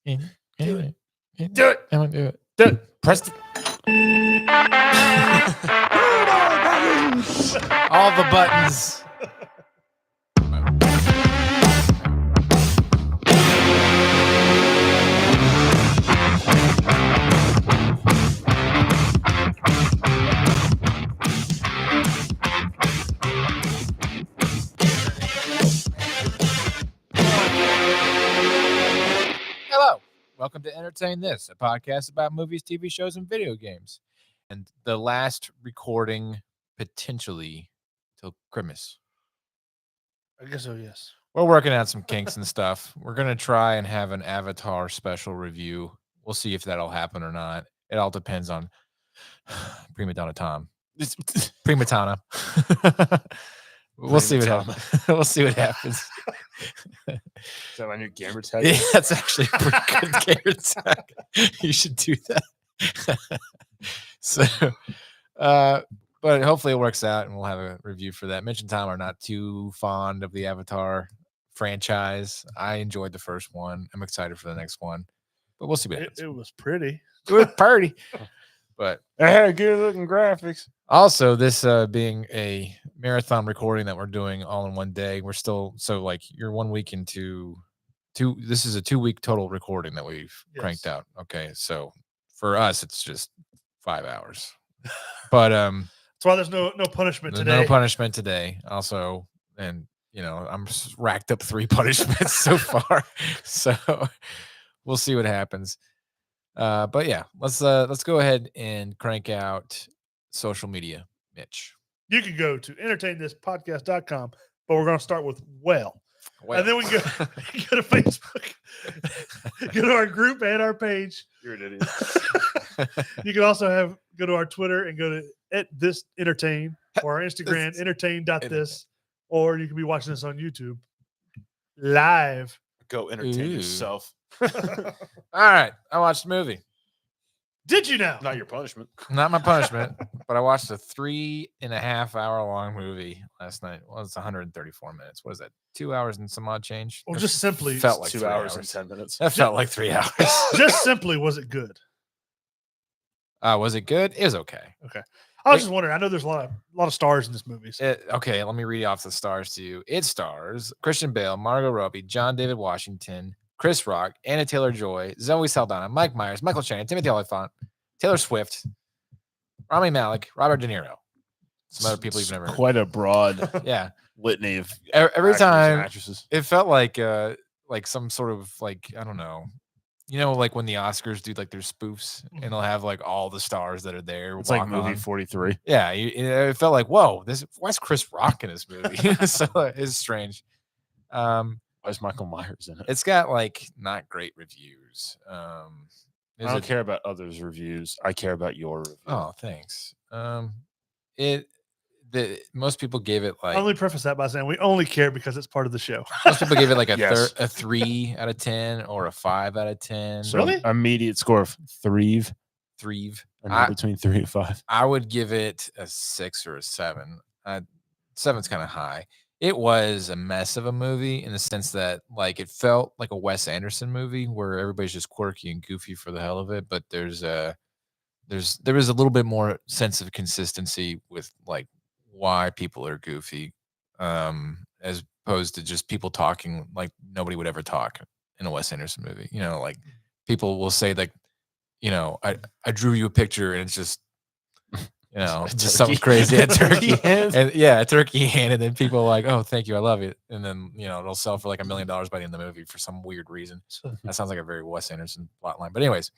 Do it. Do it. I want to do it. Do it. Press the... All the buttons. Hello. Welcome to Entertain This, a podcast about movies, TV shows, and video games. And the last recording potentially till Christmas. I guess so, yes. We're working out some kinks and stuff. We're going to try and have an Avatar special review. We'll see if that'll happen or not. It all depends on Prima Donna Tom. Prima Donna. We'll see what happens. We'll see what happens. Is that my new gamer tag? Yeah, that's actually a pretty good gamer tag. You should do that. So, but hopefully it works out and we'll have a review for that. Mitch and Tom are not too fond of the Avatar franchise. I enjoyed the first one. I'm excited for the next one, but we'll see what happens. It was pretty. It was pretty, but I had good looking graphics. also this being a marathon recording that we're doing all in one day, we're still like you're 1 week into this is a 2-week total recording that we've cranked out. Okay, so for us it's just 5 hours, but that's why there's no punishment today. No punishment today. Also, and I'm racked up 3 punishments so far, so we'll see what happens. But yeah, let's go ahead and crank out social media. Mitch, you can go to entertainthispodcast.com, but we're going to start with well. And then we go to Facebook, go to our group and our page. You're an idiot. You can also go to our Twitter and go to @thisentertain or our Instagram entertain.this, or you can be watching this on YouTube live. Go entertain yourself. All right, I watched the movie. Did you now? Not your punishment. Not my punishment, but I watched a 3.5 hour long movie last night. Well, it's 134 minutes. What is that? 2 hours and some odd change? Or just simply felt like 2 hours and 10 minutes. That felt like 3 hours. Just simply, was it good? Was it good? It was okay. Okay. I was just wondering. I know there's a lot of stars in this movie. So. Okay, let me read off the stars to you. It stars Christian Bale, Margot Robbie, John David Washington, Chris Rock, Anna Taylor-Joy, Zoe Saldana, Mike Myers, Michael Shannon, Timothy Olyphant, Taylor Swift, Rami Malek, Robert De Niro. Some other people you've never heard. Quite a broad litany of every time actresses. It felt like some sort of I don't know. Like when the Oscars do like their spoofs and they'll have like all the stars that are there. It's like movie 43. Yeah, it felt like, whoa, why's Chris Rock in this movie? So it's strange. Why's Michael Myers in it? It's got like not great reviews. I don't care about others' reviews. I care about your review. Oh, thanks. Most people gave it like. I'll only preface that by saying we only care because it's part of the show. Most people gave it like a 3 out of 10 or a 5 out of 10. So really? Immediate score of 3. Between 3 and 5. I would give it a 6 or a 7. 7's kind of high. It was a mess of a movie in the sense that like it felt like a Wes Anderson movie where everybody's just quirky and goofy for the hell of it, but there was a little bit more sense of consistency with like why people are goofy, as opposed to just people talking like nobody would ever talk in a Wes Anderson movie. Like people will say like, I drew you a picture and it's just just something crazy, a turkey hand. And a turkey hand, and then people are like, oh, thank you, I love it, and then it'll sell for like $1 million by the end of the movie for some weird reason. That sounds like a very Wes Anderson plotline. But anyways,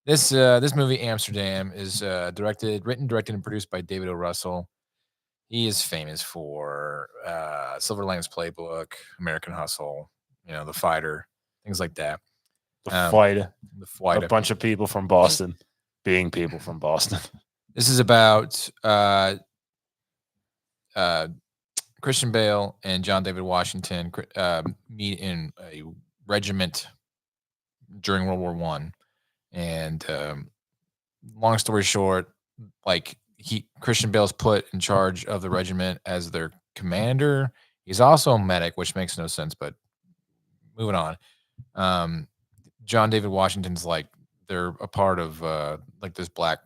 this movie Amsterdam is written, directed, and produced by David O. Russell. He is famous for Silver Linings Playbook, American Hustle, The Fighter, things like that. The Fighter. A bunch of people from Boston being people from Boston. This is about Christian Bale and John David Washington meet in a regiment during World War I. And long story short, like Christian Bale's put in charge of the regiment as their commander. He's also a medic, which makes no sense, but moving on. John David Washington's like they're a part of like this black,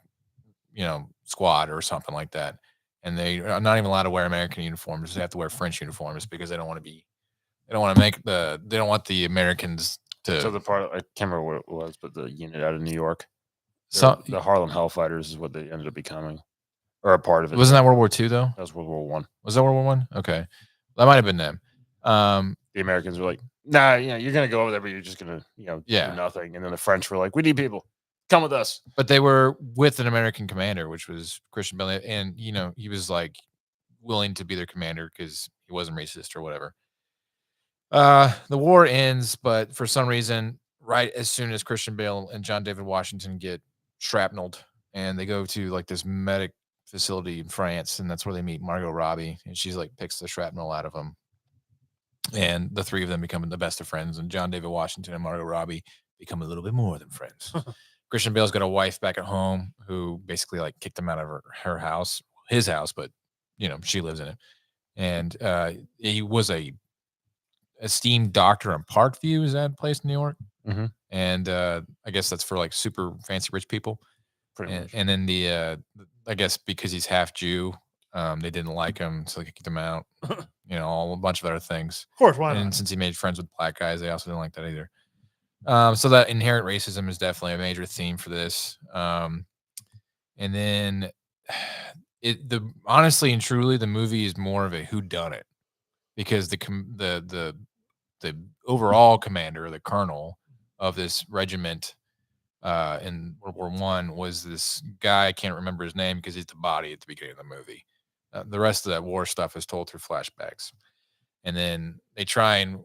squad or something like that, and they are not even allowed to wear American uniforms. They have to wear French uniforms because they don't want to be. They don't want to make the. They don't want the Americans to. So the part I can't remember what it was, but the unit out of New York, So the Harlem Hellfighters is what they ended up becoming, or a part of it. Wasn't that World War II though? That was World War One. Was that World War One? Okay, that might have been them. The Americans were like, "Nah, you're gonna go over there, but you're just gonna, do nothing." And then the French were like, "We need people. Come with us." But they were with an American commander, which was Christian Bale, and he was like willing to be their commander because he wasn't racist or whatever. The war ends, but for some reason, right as soon as Christian Bale and John David Washington get shrapneled, and they go to like this medic facility in France, and that's where they meet Margot Robbie, and she's like picks the shrapnel out of them, and the three of them become the best of friends, and John David Washington and Margot Robbie become a little bit more than friends. Christian Bale's got a wife back at home who basically like kicked him out of her house, his house, but she lives in it, and he was a esteemed doctor in Parkview. Is that a place in New York? Mm-hmm. And I guess that's for like super fancy rich people. And then I guess because he's half Jew, they didn't like him, so they kicked him out. A bunch of other things. Of course, why not? And since he made friends with black guys, they also didn't like that either. So that inherent racism is definitely a major theme for this. And then honestly and truly, the movie is more of a whodunit because the overall commander, the colonel of this regiment in World War One was this guy. I can't remember his name because he's the body at the beginning of the movie. The rest of that war stuff is told through flashbacks. And then they try and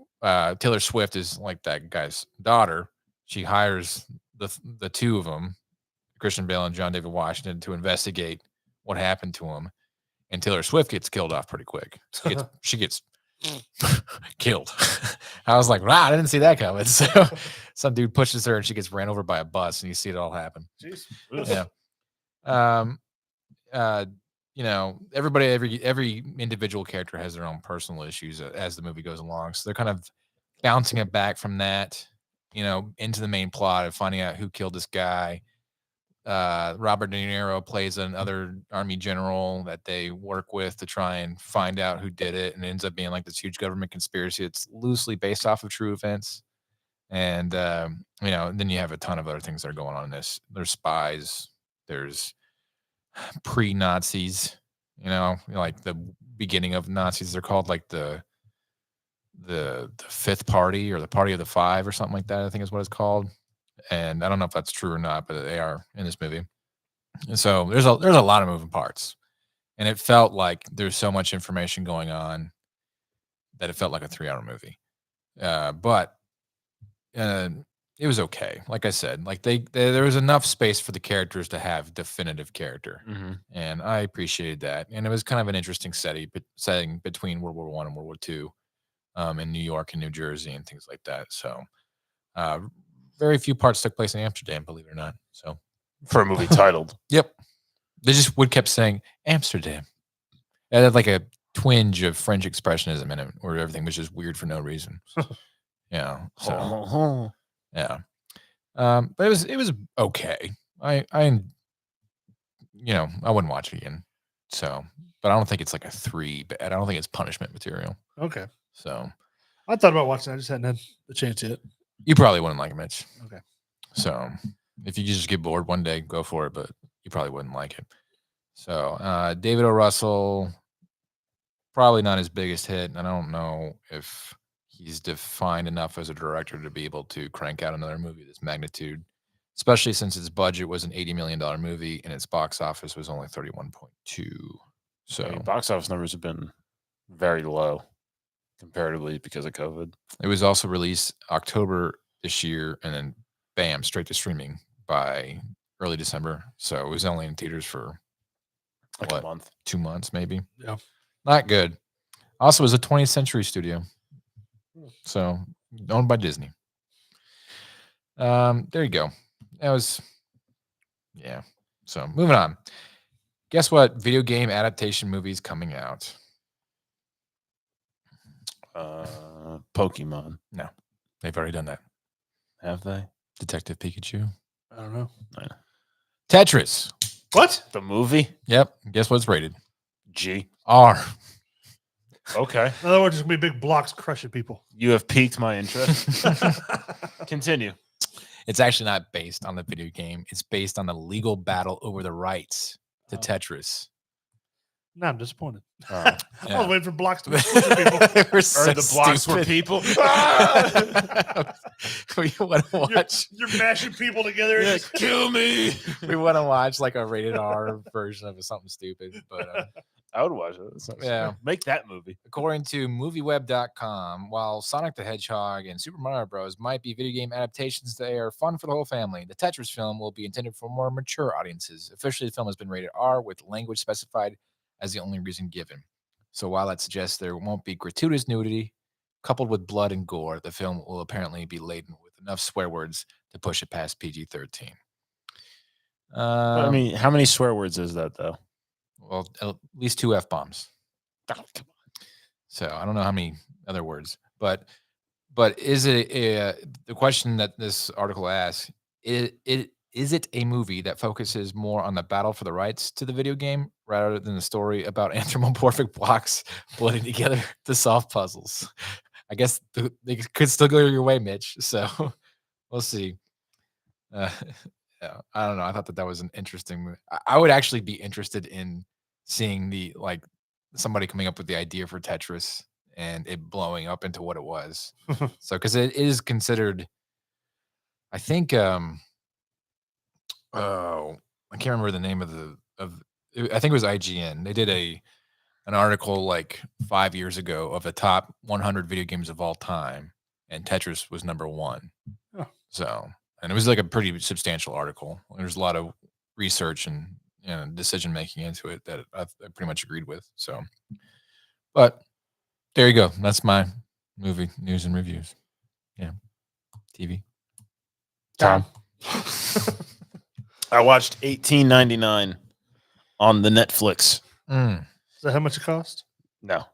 Taylor Swift is like that guy's daughter. She hires the two of them, Christian Bale and John David Washington, to investigate what happened to him. And Taylor Swift gets killed off pretty quick. She gets killed. I was like, wow, I didn't see that coming. So some dude pushes her and she gets ran over by a bus, and you see it all happen. Jeez. Yeah. Every individual character has their own personal issues as the movie goes along. So they're kind of bouncing it back from that, into the main plot of finding out who killed this guy. Robert De Niro plays another army general that they work with to try and find out who did it, and it ends up being like this huge government conspiracy. It's loosely based off of true events, and then you have a ton of other things that are going on in this. There's spies, there's pre-Nazis, like the beginning of Nazis. They're called like the Fifth Party or the Party of the Five or something like that, I think is what it's called. And I don't know if that's true or not, but they are in this movie. And so there's a lot of moving parts, and it felt like there's so much information going on that it felt like a 3-hour movie. But it was okay. Like I said, like there was enough space for the characters to have definitive character, and I appreciated that. And it was kind of an interesting setting between World War I and World War II, in New York and New Jersey and things like that. So. Very few parts took place in Amsterdam, believe it or not. So, for a movie titled, yep, they just kept saying Amsterdam. It had like a twinge of French expressionism in it, where everything was just weird for no reason. Yeah. So, yeah. But it was okay. I wouldn't watch it again. So, but I don't think it's like a 3. But I don't think it's punishment material. Okay. So, I thought about watching it. I just hadn't had the chance yet. You probably wouldn't like it, Mitch. Okay. So if you just get bored one day, go for it, but you probably wouldn't like it. So David O. Russell, probably not his biggest hit. And I don't know if he's defined enough as a director to be able to crank out another movie of this magnitude, especially since its budget was an $80 million movie and its box office was only 31.2. So box office numbers have been very low comparatively because of COVID. It was also released October this year, and then bam, straight to streaming by early December. So it was only in theaters for like a month, 2 months, maybe. Yeah, not good. Also, it was a 20th Century Studio, so owned by Disney. There you go. That was, yeah. So moving on. Guess what? Video game adaptation movies coming out. Pokemon. No, they've already done that. Have they? Detective Pikachu. I don't know. Tetris. What? The movie? Yep. Guess what it's rated? G. R. Okay. In other words, there's going to be big blocks crushing people. You have piqued my interest. Continue. It's actually not based on the video game. It's based on the legal battle over the rights to Tetris. No, I'm disappointed. Yeah. I was waiting for blocks to be squishing people. Or the blocks were people. We want to watch. You're mashing people together. Yeah, kill me. We want to watch like a rated R version of something stupid. But I would watch it. Yeah. Make that movie. according to movieweb.com, while Sonic the Hedgehog and Super Mario Bros. Might be video game adaptations, they are fun for the whole family. The Tetris film will be intended for more mature audiences. Officially, the film has been rated R with language specified as the only reason given. So while that suggests there won't be gratuitous nudity coupled with blood and gore, the film will apparently be laden with enough swear words to push it past PG-13. I mean, how many swear words is that, though? Well, at least 2 F-bombs. Oh, come on. So I don't know how many other words, but is it the question that this article asks, is it a movie that focuses more on the battle for the rights to the video game rather than the story about anthropomorphic blocks blending together to solve puzzles? I guess they could still go your way, Mitch. So we'll see. Yeah, I don't know. I thought that was an interesting movie. I would actually be interested in seeing somebody coming up with the idea for Tetris and it blowing up into what it was. So because it is considered, I think I can't remember the name I think it was IGN. They did an article like 5 years ago of the top 100 video games of all time, and Tetris was number 1. Oh. So, and it was like a pretty substantial article. There's a lot of research and decision making into it that I pretty much agreed with. So, but there you go. That's my movie news and reviews. Yeah, TV. Tom. I watched 1899 on the Netflix. Is that how much it cost? No,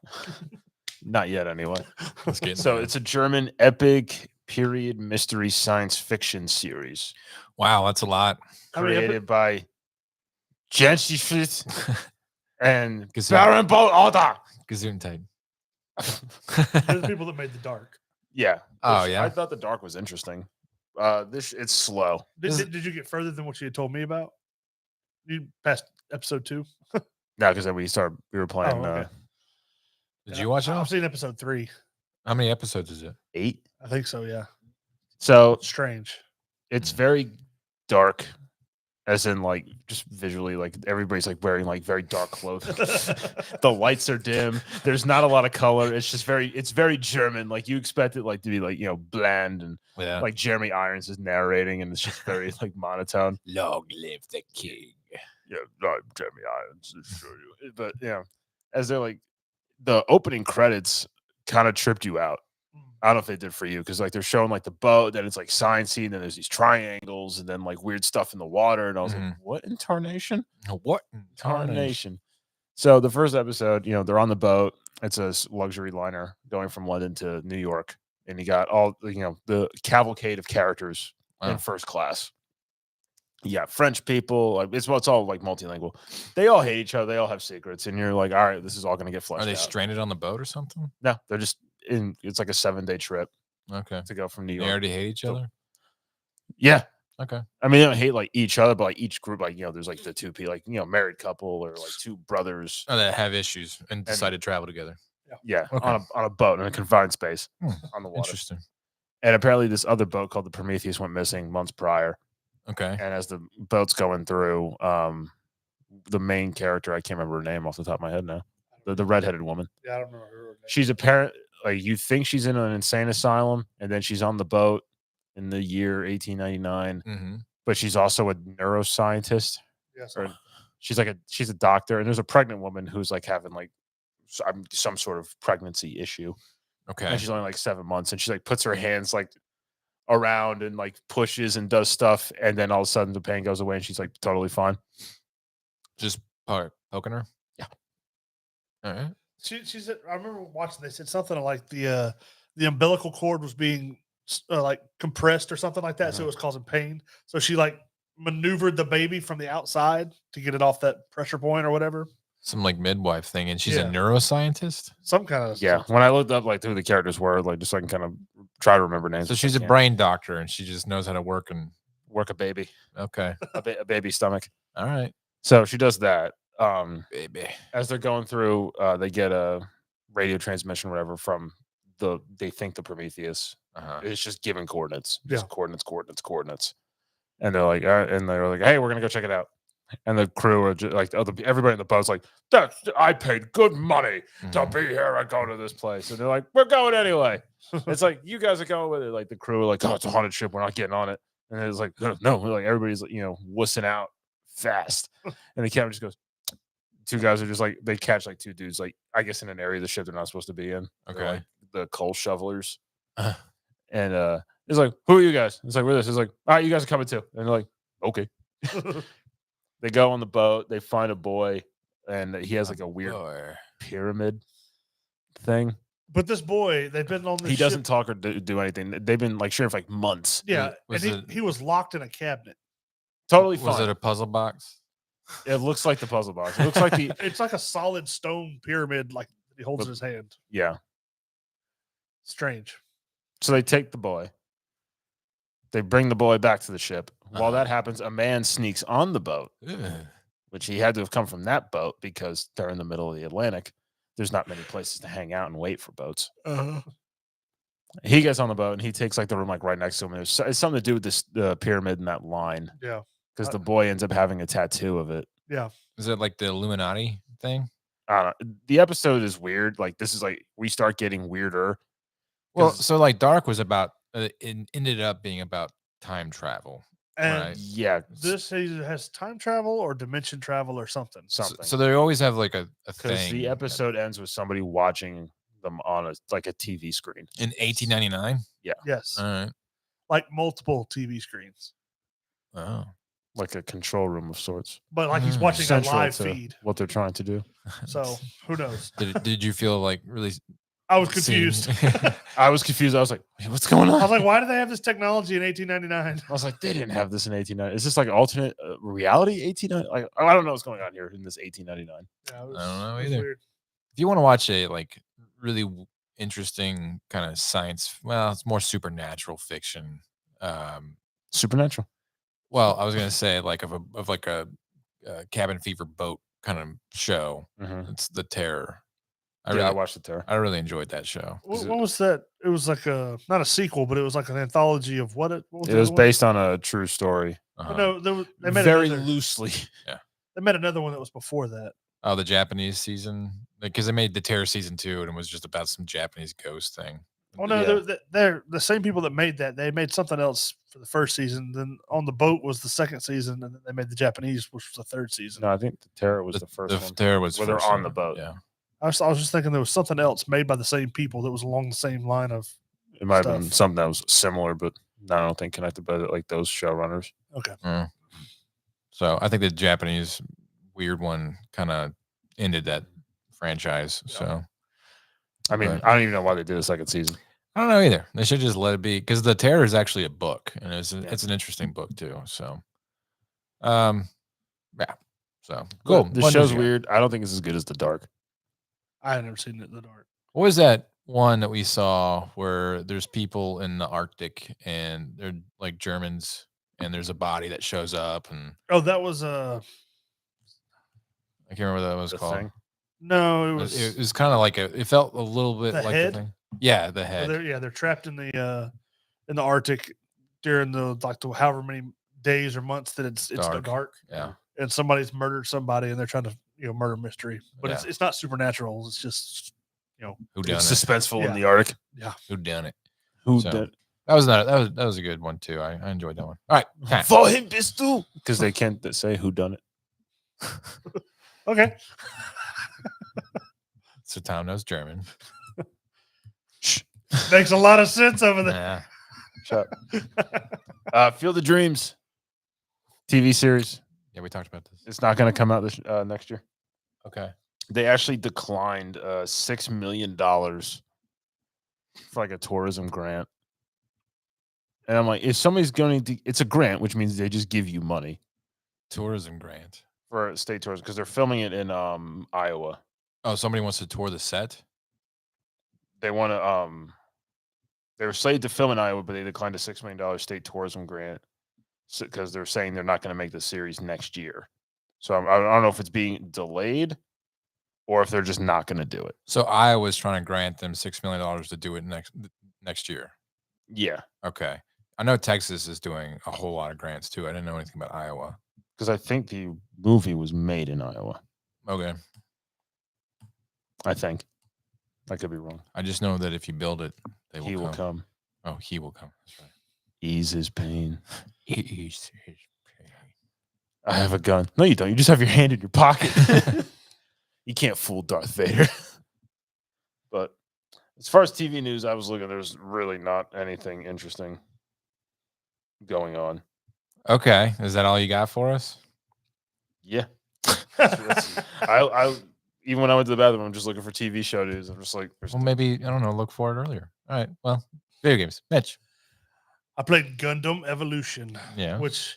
not yet. Anyway, so it's a German epic period mystery science fiction series. Wow, that's a lot. Created by Jensi Fritz and Gazoon. Baron Boda. Gesundheit. They're the people that made The Dark. Yeah. Oh, yeah. I thought The Dark was interesting. It's slow. Did you get further than what you had told me about? You passed episode 2? No, because then we were playing. Oh, okay. Did you watch it? I've seen episode 3. How many episodes is it? 8. I think so. Yeah. So Strange. it's very dark, as in like just visually, like everybody's like wearing like very dark clothing. The lights are dim. There's not a lot of color. It's just it's very German. Like you expect it like to be like, bland and like Jeremy Irons is narrating and it's just very like monotone. Long live the king. Yeah, no, Jeremy Irons. But as they're like the opening credits kind of tripped you out. I don't know if they did for you because like they're showing like the boat, then it's like sciencey, and then there's these triangles, and then like weird stuff in the water, and I was like, "What in tarnation? What in tarnation?" So the first episode, they're on the boat. It's a luxury liner going from London to New York, and you got all the cavalcade of characters in first class. Yeah, French people. Like, it's all like multilingual. They all hate each other. They all have secrets, and you're like, all right, this is all going to get fleshed out. Are they stranded on the boat or something? No, they're just it's like a 7-day trip. Okay. To go from New York. They already hate each other? Yeah. Okay. I mean, they don't hate like each other, but like each group, like, there's like the two people, like, married couple or like two brothers. Oh, that have issues and decide to travel together. Yeah. Okay. On a boat in a confined space on the water. Interesting. And apparently this other boat called the Prometheus went missing months prior. Okay. And as the boat's going through, the main character, I can't remember her name off the top of my head now. The redheaded woman. Yeah, I don't remember her name. She's apparent. Like you think she's in an insane asylum, and then she's on the boat in the year 1899. But she's also a neuroscientist. Yes. She's a doctor, and there's a pregnant woman who's like having like some sort of pregnancy issue. Okay. And she's only like 7 months, and she like puts her hands like around and like pushes and does stuff, and then all of a sudden the pain goes away, and she's like totally fine. Just poking her. Yeah. All right. She said, I remember watching. They said something like the umbilical cord was being like compressed or something like that, so it was causing pain. So she like maneuvered the baby from the outside to get it off that pressure point or whatever. Some like midwife thing, and she's a Yeah. neuroscientist. Some kind of Yeah. When I looked up like who the characters were, like just so I can kind of try to remember names. So if I she's a can. brain doctor, and she just knows how to work. And Work a baby, okay, a baby stomach. all right, So she does that. baby. As they're going through, they get a radio transmission, or whatever, from they think the Prometheus. It's just giving coordinates, just coordinates, and they're like, hey, we're gonna go check it out. And the crew are just like, everybody in the boat's like, I paid good money to be here and go to this place, and they're like, we're going anyway. It's like, you guys are going with it. Like the crew are like, oh, it's a haunted ship, we're not getting on it. And it's like, no, like everybody's wussing out fast, and the captain just goes. Two guys are just like, they catch like two dudes, like I guess in an area of the ship they're not supposed to be in. They're, Okay. like the coal shovelers. And it's like, who are you guys? It's like, we're this. It's like, all right, you guys are coming too. And they're like, okay. They go on the boat, they find a boy, and he has like a weird pyramid thing. But this boy, they've been on this He ship. doesn't talk or do anything. They've been like sharing for like months. Yeah, and he was locked in a cabinet. Totally fine. Was it a puzzle box? It looks like the puzzle box. It looks like the It's like a solid stone pyramid, like he holds in his hand. yeah. Strange. So they take the boy. They bring the boy back to the ship. While that happens, a man sneaks on the boat, which he had to have come from that boat because they're in the middle of the Atlantic. There's not many places to hang out and wait for boats. He gets on the boat and he takes like the room like right next to him. It's something to do with this pyramid and that line. Yeah. Because the boy ends up having a tattoo of it. Yeah. Is it like the Illuminati thing? I don't know. The episode is weird. Like this is like we start getting weirder. Well, so like Dark was about it ended up being about time travel. And right? Yeah. this either has time travel or dimension travel or something. So they always have like a thing. The episode ends with somebody watching them on a TV screen. In 1899? Yeah. Yes. All right. Like multiple TV screens. Oh. Like a control room of sorts. But like he's watching a Central live to feed. what they're trying to do. So who knows? Did you feel like really I was confused. I was confused. I was like, "Wait, what's going on?" I was like, why do they have this technology in 1899? I was like, they didn't have this in 1899. Is this like alternate reality 1899? Like, I don't know what's going on here in this 1899. Yeah, I don't know it was either. weird. If you want to watch a like really interesting kind of science, well, it's more supernatural fiction. Supernatural. Well, I was gonna say like of a cabin fever boat kind of show. It's The Terror. I watched The Terror. I really enjoyed that show. What was that? It was like not a sequel, but it was like an anthology of what it was. It was based on a true story. No, they made very another, loosely. Yeah. They made another one that was before that. Oh, the Japanese season, because they made The Terror season 2, and it was just about some Japanese ghost thing. Oh no, they're the same people that made that. They made something else for the first season. Then on the boat was the second season, and then they made the Japanese, which was the third season. No, I think The Terror was the first one. The Terror was where they're first on one, the boat. Yeah. I was just thinking there was something else made by the same people that was along the same line of. It might have been something that was similar, but I don't think connected by like those showrunners. Okay. So I think the Japanese weird one kind of ended that franchise. Yeah. So I mean, I don't even know why they did a second season. I don't know either. They should just let it be, because The Terror is actually a book, and it's an interesting book too. So, yeah. So cool. The show's weird. I don't think it's as good as The Dark. I had never seen it in The Dark. What was that one that we saw where there's people in the Arctic and they're like Germans, and there's a body that shows up, and that was I can't remember what that was called. Thing? No, it was kind of like it felt a little bit like head? the thing. Yeah, the head. They're trapped in the Arctic during the however many days or months that it's dark. Yeah. And somebody's murdered somebody, and they're trying to murder mystery, but it's not supernatural. It's just who done it's it? suspenseful in the Arctic. Yeah, who done it? Who did? That was a good one too. I enjoyed that one. All right, for him, pistol, because they can't say who done it. Okay. So Tom knows German. Makes a lot of sense over there. Yeah. Shut up. Field of Dreams TV series. Yeah, we talked about this. It's not going to come out this next year. Okay. They actually declined $6 million for like a tourism grant. And I'm like, if somebody's going to, it's a grant, which means they just give you money Tourism grant. for state tourism because they're filming it in Iowa. Oh, somebody wants to tour the set? They want to they were slated to film in Iowa, but they declined a $6 million state tourism grant because they're saying they're not going to make the series next year. So I don't know if it's being delayed or if they're just not going to do it. So Iowa's trying to grant them $6 million to do it next year. Yeah. Okay. I know Texas is doing a whole lot of grants too. I didn't know anything about Iowa. Because I think the movie was made in Iowa. Okay. I think. I could be wrong. I just know that if you build it, He will come. Oh, he will come. That's right. Ease his pain. Ease his pain. I have a gun. No, you don't. You just have your hand in your pocket. You can't fool Darth Vader. But as far as TV news, I was looking, there's really not anything interesting going on. Okay. Is that all you got for us? Yeah. I even when I went to the bathroom, I'm just looking for TV show news. I'm just like, well, maybe, I don't know, look for it earlier. All right. Well, video games. Mitch. I played Gundam Evolution. Yeah. Which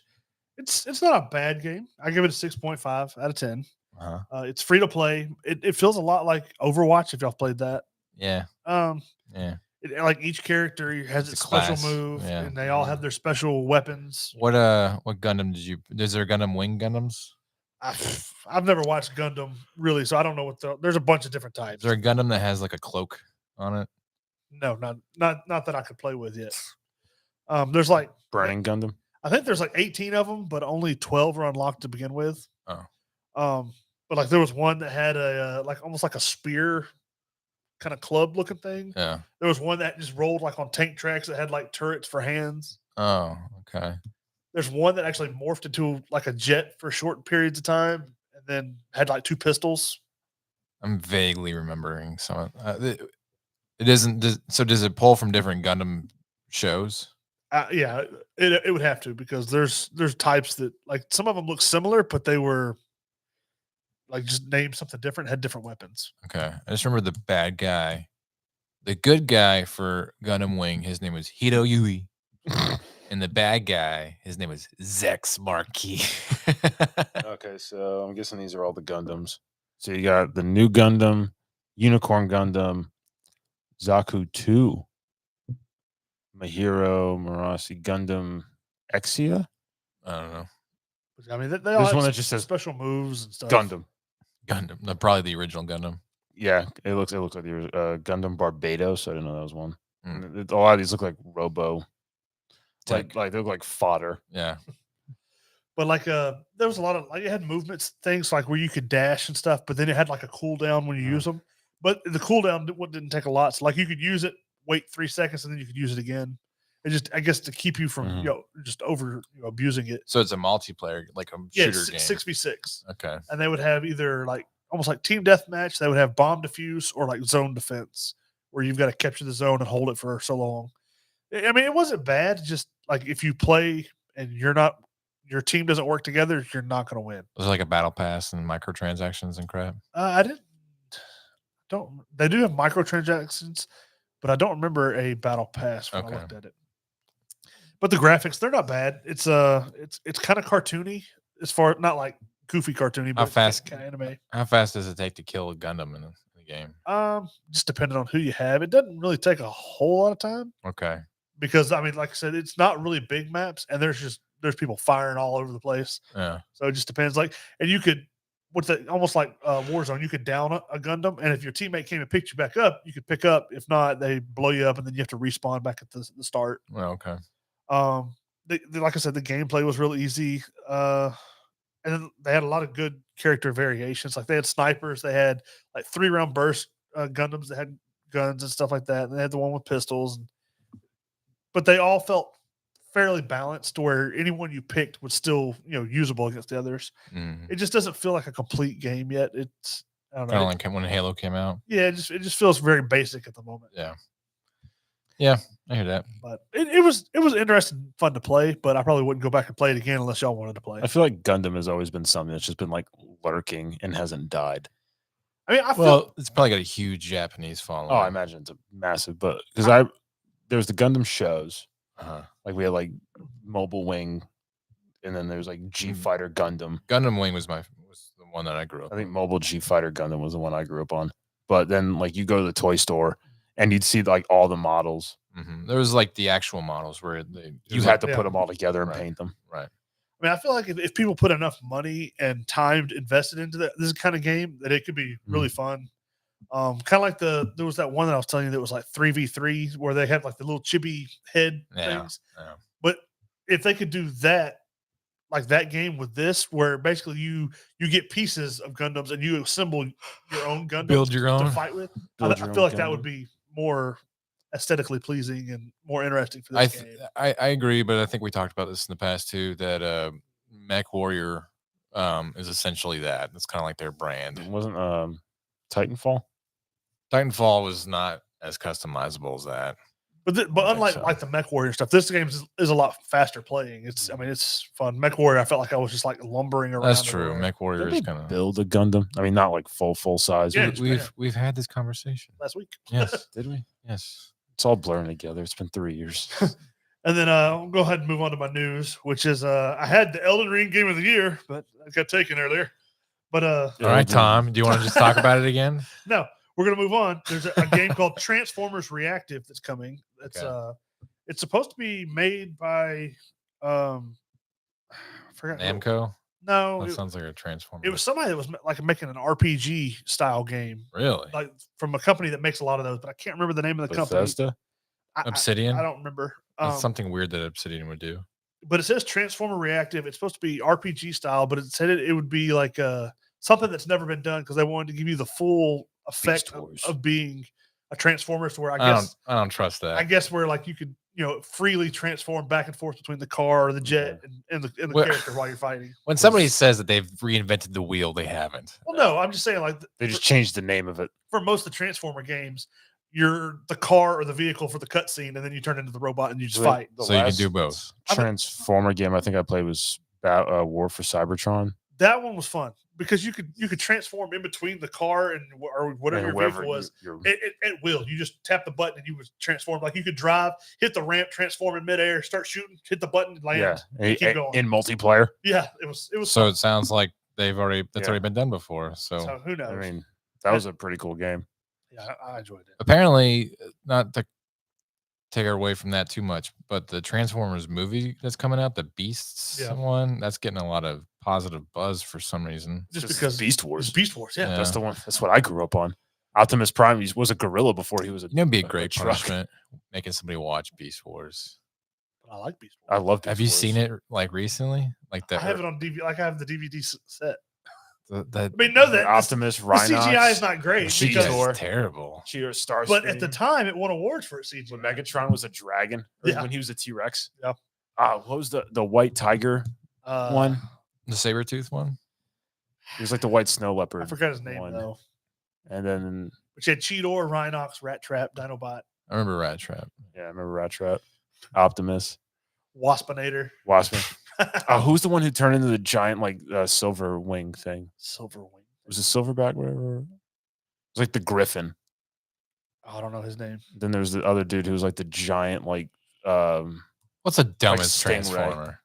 it's not a bad game. I give it a 6.5 out of 10. Uh-huh. It's free to play. It feels a lot like Overwatch if y'all played that. Yeah. Yeah. Like each character has its special move, and they all have their special weapons. What Gundam did you? Is there Gundam Wing Gundams? I've never watched Gundam really, so I don't know what there's a bunch of different types. Is there a Gundam that has like a cloak on it? No, not that I could play with yet. There's like Burning Gundam. I think there's like 18 of them, but only 12 are unlocked to begin with. Oh. But like there was one that had a like almost like a spear kind of club looking thing. Yeah. There was one that just rolled like on tank tracks that had like turrets for hands. Oh, okay. There's one that actually morphed into like a jet for short periods of time and then had like 2 pistols. I'm vaguely remembering some of it isn't so does it pull from different Gundam shows? Yeah, it would have to because there's types that like some of them look similar, but they were like just named something different, had different weapons. Okay. I just remember the bad guy. The good guy for Gundam Wing, his name was Hito Yui. And the bad guy, his name was Zex Marquis. Okay, so I'm guessing these are all the Gundams. So you got the new Gundam, Unicorn Gundam, Zaku 2, Mahiro, Marasi, Gundam, Exia? I don't know. I mean, they all There's have one that just says special moves and stuff. Gundam. No, probably the original Gundam. Yeah, it looks like the Gundam Barbados. I didn't know that was one. Mm. A lot of these look like Robo. Tech. Like they look like fodder. Yeah. But like there was a lot of like it had movements things like where you could dash and stuff, but then it had like a cooldown when you use them. But the cooldown didn't take a lot. So like you could use it, wait 3 seconds, and then you could use it again. It just I guess to keep you from just over abusing it. So it's a multiplayer, like a shooter game. 6v6. Okay. And they would have either like almost like team deathmatch. They would have bomb defuse or like zone defense, where you've got to capture the zone and hold it for so long. I mean, it wasn't bad. Just like if you play and your team doesn't work together, you're not going to win. Was it like a battle pass and microtransactions and crap? They do have microtransactions, but I don't remember a battle pass when I looked at it. But the graphics, they're not bad. It's kind of cartoony as far not like goofy cartoony, but kind of anime. How fast does it take to kill a Gundam in the game? Just depending on who you have. It doesn't really take a whole lot of time. Okay. Because I mean, like I said, it's not really big maps, and there's people firing all over the place. Yeah. So it just depends. Like, and you could almost like Warzone, you could down a Gundam, and if your teammate came and picked you back up, you could pick up. If not, they blow you up, and then you have to respawn back at the start. Oh, okay. Like I said, the gameplay was real easy. And then they had a lot of good character variations. Like they had snipers, they had like 3-round burst Gundams that had guns and stuff like that. And they had the one with pistols, but they all felt fairly balanced, where anyone you picked was still usable against the others. It just doesn't feel like a complete game yet. It's I don't know. Kind of like when Halo came out. Yeah, it just feels very basic at the moment. Yeah, I hear that. But it was interesting, fun to play. But I probably wouldn't go back and play it again unless y'all wanted to play. I feel like Gundam has always been something that's just been like lurking and hasn't died. I mean, it's probably got a huge Japanese following. Oh, I imagine it's a massive, but because there's the Gundam shows, Like we had like Mobile Wing, and then there's like G Fighter Gundam. Gundam Wing was the one that I grew up. I think Mobile G Fighter Gundam was the one I grew up on. But then like you go to the toy store and you'd see like all the models. There was like the actual models where you had to put them all together and paint them. Right. I mean, I feel like if people put enough money and time invested into this kind of game, that it could be really fun. Kind of like there was that one that I was telling you that was like 3v3 where they had like the little chibi head things. Yeah. But if they could do that, like that game with this, where basically you get pieces of Gundams and you assemble your own Gundams, build your own to fight with, I feel like that would be more aesthetically pleasing and more interesting for this game. I agree, but I think we talked about this in the past too, that Mech Warrior is essentially that. It's kind of like their brand. It wasn't Titanfall? Titanfall was not as customizable as that. But unlike like the Mech Warrior stuff, this game is a lot faster playing. It's fun. Mech Warrior, I felt like I was just like lumbering around. That's true. Mech Warrior is kind of build a Gundam. I mean, not like full size. Yeah, we've had this conversation last week. Yes, did we? Yes. It's all blurring together. It's been 3 years. And then I'll go ahead and move on to my news, which is I had the Elden Ring Game of the Year, but I got taken earlier. But all right, Tom, do you want to just talk about it again? No, we're gonna move on. There's a game called Transformers Reactive that's coming. It's supposed to be made by I forgot Namco. No, that sounds like a Transformer. It was somebody that was like making an RPG style game. Really? Like from a company that makes a lot of those, but I can't remember the name of the company. Obsidian? I don't remember. That's something weird that Obsidian would do. But it says Transformer Reactive. It's supposed to be RPG style, but it said it would be like something that's never been done because they wanted to give you the full effect of being a Transformer. To where I don't trust that. I guess where like you could freely transform back and forth between the car or the jet and the character while you're fighting. When somebody says that they've reinvented the wheel, they haven't. Well, no, I'm just saying like they just changed the name of it. For most of the Transformer games, you're the car or the vehicle for the cutscene, and then you turn into the robot and you just fight. So you can do both. Transformer game I think I played was War for Cybertron. That one was fun because you could transform in between the car and or whatever your vehicle was. It will. You just tap the button and you would transform. Like you could drive, hit the ramp, transform in midair, start shooting, hit the button, land. Yeah, keep going. In multiplayer. Yeah, it was. So fun. It sounds like that's already been done before. So who knows? I mean, that was a pretty cool game. Yeah, I enjoyed it. Apparently, not to take her away from that too much, but the Transformers movie that's coming out, the Beasts one, that's getting a lot of positive buzz for some reason. Just because Beast Wars. Beast Wars, yeah. That's the one. That's what I grew up on. Optimus Prime was a gorilla before he was a. It'd be a great punishment making somebody watch Beast Wars. I like Beast Wars. I love Beast Wars. Have you seen it like recently? Like that? I have it on DVD. Like I have the DVD set. I mean, know that Optimus, Rhinox, the CGI is not great. CGI is terrible. Cheer Starscream. But at the time, it won awards for CGI. When Megatron was a dragon, when he was a T-Rex. Yeah. What was the white tiger one? The Sabretooth one? He was like the white snow leopard. I forgot his name though. And then which had Cheetor, Rhinox, Rat Trap, Dinobot. I remember Rat Trap. Yeah, I remember Rat Trap. Optimus. Waspinator. Who's the one who turned into the giant like silver wing thing? Silver wing. Was it Silverback? Whatever. It was like the Griffin. I don't know his name. Then there's the other dude who was like the giant like. What's the dumbest Transformer?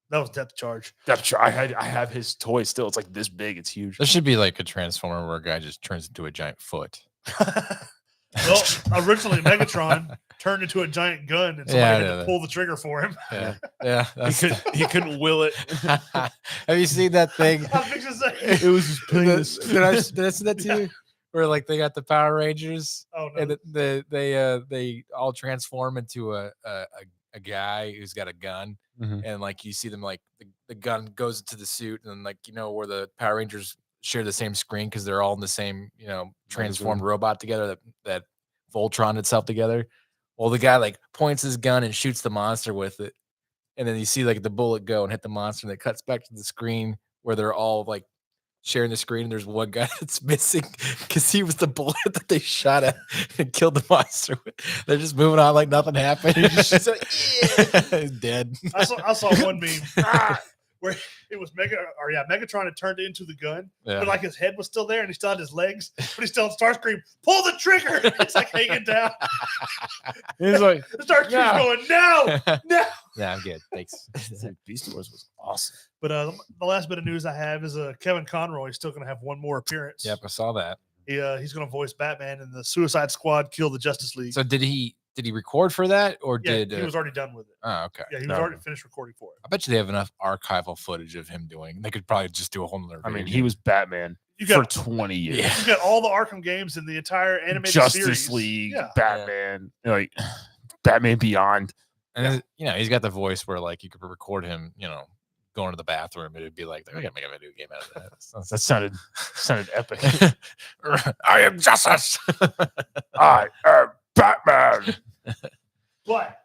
That was Depth Charge. I have his toy still. It's like this big. It's huge. There should be like a Transformer where a guy just turns into a giant foot. Well, originally Megatron turned into a giant gun, and somebody had to pull the trigger for him. Yeah. He couldn't will it. Have you seen that thing? It was just penis. Did I send that to you? Where like they got the Power Rangers, and they all transform into a guy who's got a gun, and like you see them like the gun goes into the suit, and like where the Power Rangers share the same screen because they're all in the same transformed robot together that Voltron itself together. Well, the guy like points his gun and shoots the monster with it, and then you see like the bullet go and hit the monster, and it cuts back to the screen where they're all like sharing the screen. And there's one guy that's missing because he was the bullet that they shot at and killed the monster with. They're just moving on like nothing happened. He's dead. I saw one meme where it was Megatron had turned into the gun, Yeah. but like his head was still there and he still had his legs, but he still had Starscream, pull the trigger. It's like hanging down. He's like, Starscream's "No." going, no, no. Yeah, I'm good. Thanks. Beast Wars was awesome. But the last bit of news I have is Kevin Conroy is still going to have one more appearance. Yep, I saw that. He's going to voice Batman in the Suicide Squad Kill the Justice League. So did he record for that, or Yeah, did he was already done with it. Oh, okay. Yeah, he was already finished recording for it. I bet you they have enough archival footage of him doing. They could probably just do a whole nother. I mean, video. he was Batman for 20 years. Yeah. You got all the Arkham games and the entire animated Justice series. League, Yeah. Batman, like Batman Beyond. And you know, he's got the voice where like you could record him, you know, going to the bathroom. It'd be like, I gotta make a video game out of that. That sounded epic. I am justice. I am Batman. But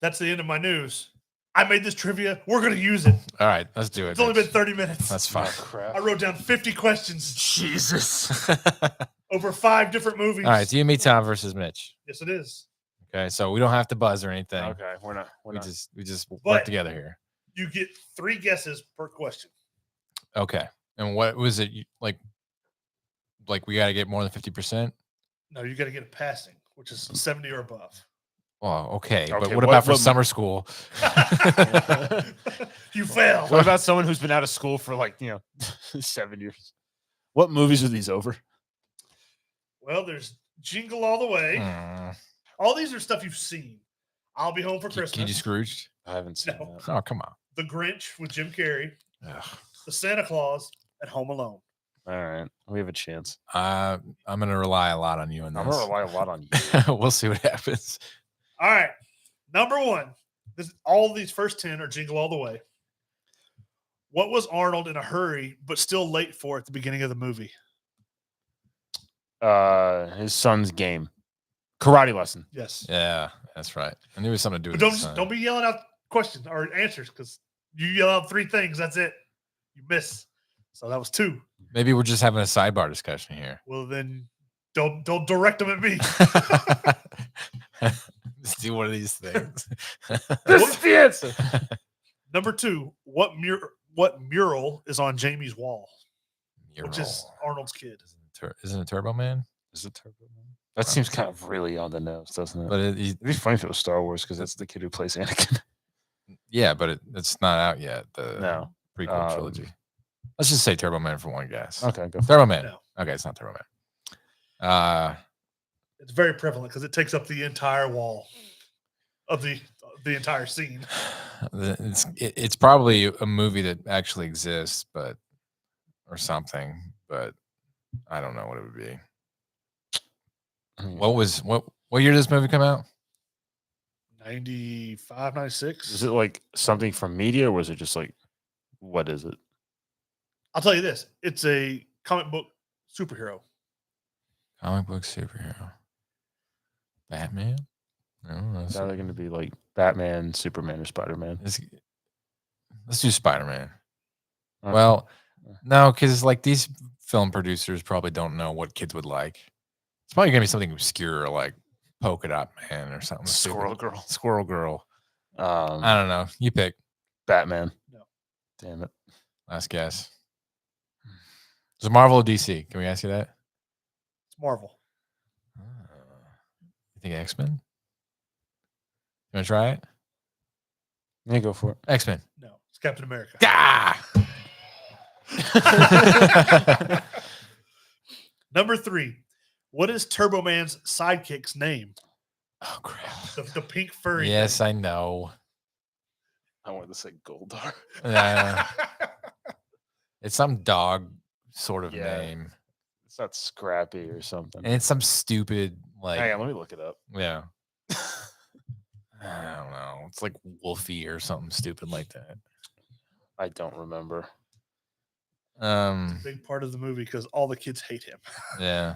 that's the end of my news. I made this trivia. We're going to use it. All right, let's do it. It's only been 30 minutes. That's fine. Oh, crap. I wrote down 50 questions Jesus. over 5 different movies. All right, it's you and me, Tom versus Mitch. Yes, it is. Okay, so we don't have to buzz or anything. Okay, we're not. We just But- work together here. You get 3 guesses per question. Okay. And what was it like we got to get more than 50%? No, you got to get a passing, which is 70 or above. Oh, okay. But Okay, what about for what- summer school? You fail. What about someone who's been out of school for 7 years? What movies are these over? Well, there's Jingle All the Way. Mm. All these are stuff you've seen. I'll Be Home for Christmas. Can you Scrooged? I haven't seen No. that. Oh, come on. The Grinch with Jim Carrey. Ugh. The Santa Claus and Home Alone. All right, we have a chance. I'm going to rely a lot on you in this. I'm gonna rely a lot on you. We'll see what happens. All right. Number 1. All these first 10 are Jingle All the Way. What was Arnold in a hurry but still late for at the beginning of the movie? His son's game, karate lesson. Yes. Yeah, that's right. I knew it was something to do But with don't be yelling out questions or answers because you yell out 3 things. That's it. You miss. So that was 2. Maybe we're just having a sidebar discussion here. Well, then don't direct them at me. Let's do one of these things. This is the answer. Number 2. What mural is on Jamie's wall? Which is Arnold's kid. Isn't it Turbo Man? Is it Turbo Man? That seems kind of really on the nose, doesn't it? But It'd be funny if it was Star Wars because that's the kid who plays Anakin. yeah, but it's not out yet. The No. prequel trilogy. Let's just say Turbo Man for one guess. Okay, go for Turbo Man. No. Okay, it's not Turbo Man. It's very prevalent because it takes up the entire wall of the entire scene. It's probably a movie that actually exists, or something, but I don't know what it would be. What year did this movie come out? 95, 96. Is it like something from media or was it just like, what is it? I'll tell you this. It's a comic book superhero. Comic book superhero. Batman? I don't know. Is that going to be like Batman, Superman, or Spider-Man? Let's do Spider-Man. Okay. Well, no, because like these film producers probably don't know what kids would like. It's probably gonna be something obscure like Polka Dot Man or something. Squirrel stupid. Girl. Squirrel Girl. Um, I don't know. You pick. Batman. No. Damn it. Last guess. Is it Marvel or DC? Can we ask you that? It's Marvel. You think X-Men? You want to try it? Yeah, go for it. X-Men. No, it's Captain America. Ah! Number 3. What is Turbo Man's sidekick's name? Oh crap! The pink furry. Yes, I know. I wanted to say Goldar. It's some dog sort of Yeah. name, It's not Scrappy or something. and it's some stupid like. Hang on, let me look it up. Yeah. I don't know. It's like Wolfie or something stupid like that. I don't remember. Big part of the movie because all the kids hate him. Yeah.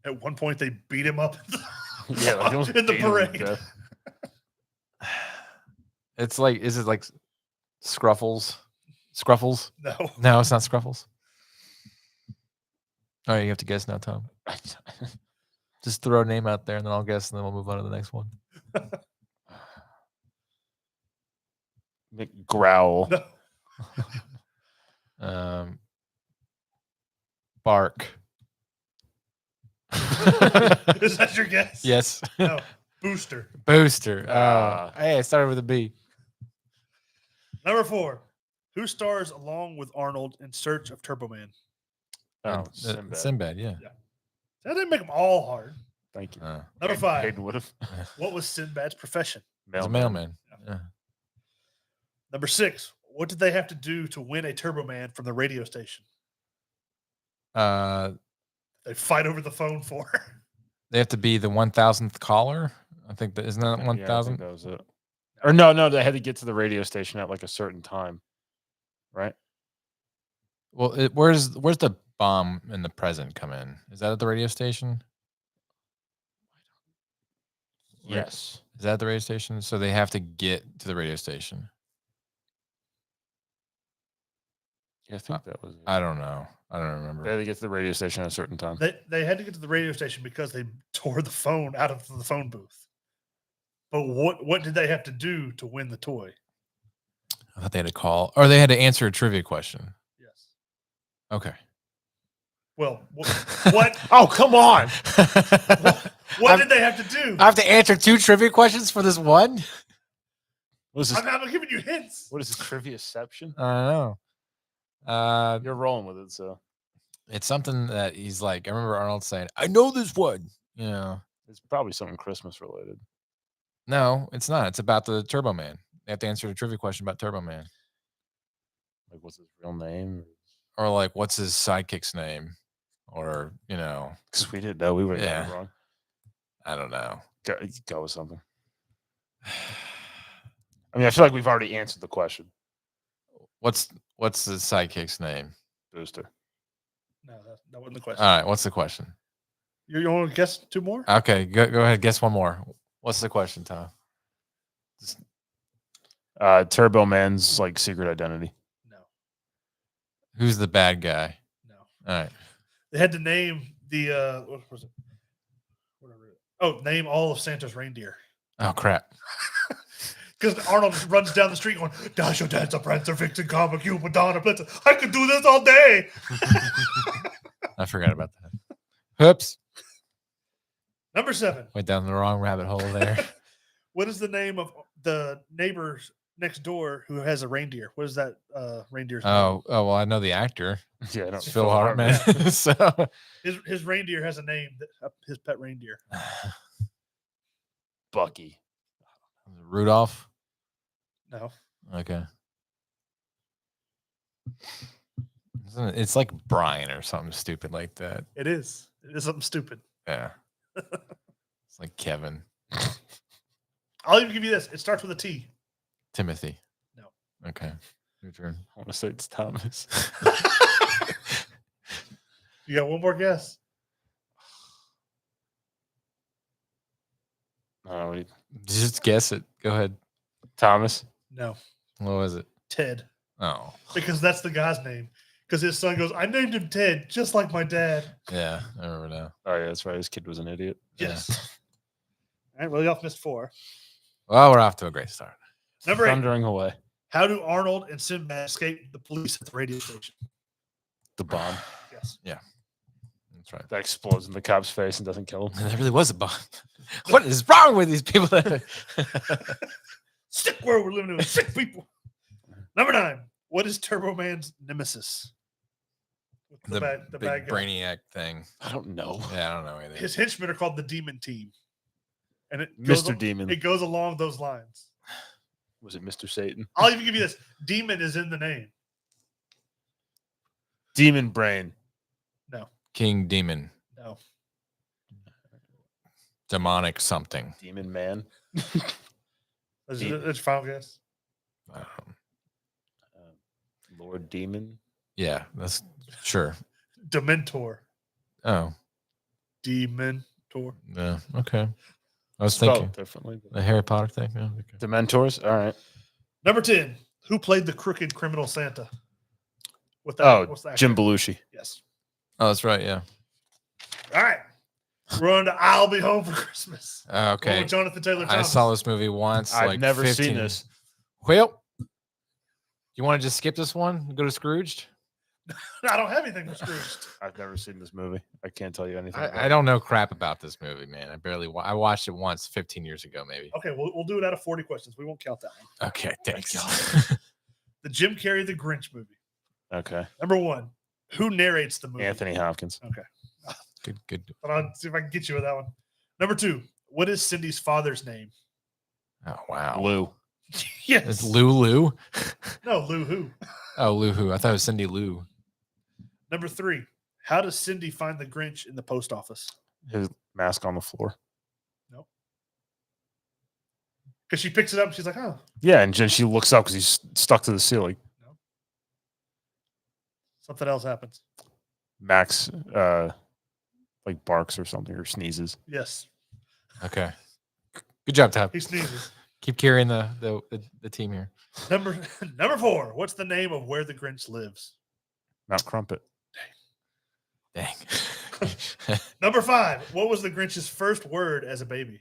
At one point, they beat him up Yeah, like, almost in the beat him to parade. death. It's like, is it like Scruffles? Scruffles? No, No, it's not Scruffles. All right, you have to guess now, Tom. Just throw a name out there and then I'll guess and then we'll move on to the next one. Growl. No. Bark. Is that your guess? Yes. No. Booster. Booster. Ah. Hey, I started with a B. Number 4. Who stars along with Arnold in Search of Turbo Man? Oh, Sinbad. Sinbad, yeah. That didn't make them all hard. Thank you. Number 5. Hayden would have. What was Sinbad's profession? He's a mailman. Yeah. Number 6. What did they have to do to win a Turbo Man from the radio station? They fight over the phone for. They have to be the 1,000th caller. I think that isn't that Yeah, I 1,000. think that was it. Or no, they had to get to the radio station at like a certain time, right? Well, where's the bomb in the present come in? Is that at the radio station? Yes. Is that at the radio station? So they have to get to the radio station. Yeah, I think that was it. I don't know. I don't remember. They had to get to the radio station at a certain time. They had to get to the radio station because they tore the phone out of the phone booth. But what did they have to do to win the toy? I thought they had to call, or they had to answer a trivia question. Yes. Okay. Well, what? Oh, come on. What did they have to do? I have to answer 2 trivia questions for this one? What is this? I'm giving you hints. What is this triviaception? I don't know. You're rolling with it, so It's something that he's like, I remember Arnold saying, I know this one. You know. it's probably something Christmas related. No, it's not. It's about the Turbo Man. They have to answer the trivia question about Turbo Man. Like, what's his real name? Or like, what's his sidekick's name? Or, you know. Because we didn't know. We would have Yeah. got it wrong. I don't know. Go with something. I mean, I feel like we've already answered the question. What's the sidekick's name? Booster. No, that wasn't the question. All right. What's the question? You want to guess 2 more? Okay. Go ahead. Guess one more. What's the question, Tom? Turbo Man's like secret identity. No. Who's the bad guy? No. All right. They had to name the what was it? Name all of Santa's reindeer. Oh crap. Because Arnold runs down the street going, Dasher, Dancer, Prancer, Vixen, Comet, Cupid, Madonna, Blitzer. I could do this all day. I forgot about that. Oops. Number 7. Went down the wrong rabbit hole there. What is the name of the neighbors next door who has a reindeer? What is that reindeer's name? Oh, well, I know the actor. Yeah, I don't. It's Phil Hartman. So His reindeer has a name, his pet reindeer. Bucky. Rudolph. No. Okay. It's like Brian or something stupid like that. It is. It is something stupid. Yeah. It's like Kevin. I'll even give you this. It starts with a T. Timothy. No. Okay. Your turn. I want to say it's Thomas. You got one more guess? Just guess it. Go ahead. Thomas. No. What was it? Ted. Oh. Because that's the guy's name. Because his son goes, I named him Ted, just like my dad. Yeah, I remember now. Oh yeah, that's right. His kid was an idiot. Yes. All right, well, y'all missed 4. Well, we're off to a great start. Number 8. Thundering away. How do Arnold and Sinbad escape the police at the radio station? The bomb Yes. Yeah. That's right. that explodes in the cop's face and doesn't kill him. There really was a bomb. What is wrong with these people? Sick world we're living in with sick people. Number 9. What is Turbo Man's nemesis? the the big bad guy. brainiac thing. I don't know. Yeah, I don't know either. His henchmen are called the Demon Team. And it goes, Mr. Demon. It goes along those lines. Was it Mr. Satan? I'll even give you this. Demon is in the name. Demon Brain. No. King Demon. No. Demonic something. Demon Man. That's your final guess? Lord Demon. Yeah, that's sure. Dementor. Oh, Dementor. yeah. Okay. I was Spelled thinking differently. but- the Harry Potter thing. Yeah, okay. Dementors. All right. Number 10. Who played the crooked criminal Santa? What's that Jim actor? Belushi. Yes. Oh, that's right. Yeah. All right. We're on to I'll Be Home for Christmas. One Okay. with Jonathan Taylor I Thomas. saw this movie once. I've like never 15. seen this. Well, You want to just skip this one and go to Scrooged? I don't have anything for Scrooge. I've never seen this movie. I can't tell you anything. about I it. don't know crap about this movie, man. I watched it once 15 years ago, maybe. Okay, we'll do it out of 40 questions. We won't count that one. Okay, thanks. The Jim Carrey The Grinch movie. Okay. Number 1. Who narrates the movie? Anthony Hopkins. Okay. Good. But I'll see if I can get you with that one. Number 2. What is Cindy's father's name? Oh, wow. Lou. Yes. It's Lulu. No, Lou who? Oh, Lou who? I thought it was Cindy Lou. Number 3. How does Cindy find the Grinch in the post office? His mask on the floor. Nope. Because she picks it up and she's like, oh. Yeah, and then she looks up because he's stuck to the ceiling. No. Something else happens. Max, like barks or something or sneezes. Yes. Okay. Good job, Tab. He sneezes. Keep carrying the team here. Number 4. What's the name of where the Grinch lives? Mount Crumpet. Dang. Number 5. What was the Grinch's first word as a baby?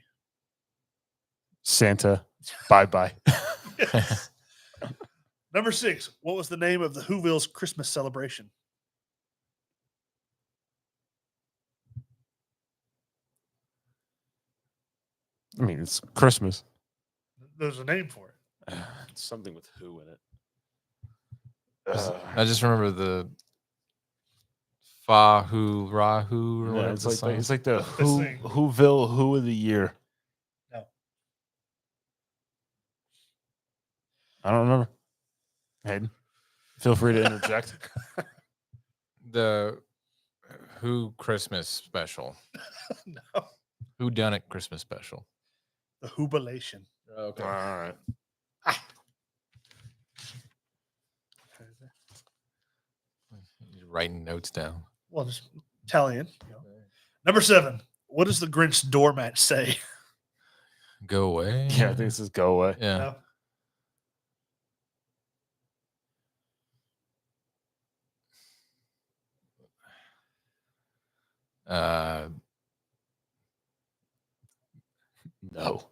Santa. Bye bye. Yes. Number 6. What was the name of the Whoville's Christmas celebration? I mean, it's Christmas. There's a name for it. It's something with who in it. I just remember the Fa Who Ra Who or Yeah, whatever. it's like the The who thing. Whoville Who of the Year. No. I don't remember. Hayden, feel free to interject. The Who Christmas special. No. Who Done It Christmas special. The Whobilation. Okay. All right. You're writing notes down. Well, just Italian. Number 7. What does the Grinch doormat say? Go away. Yeah, I think this is go away. Yeah. No. No.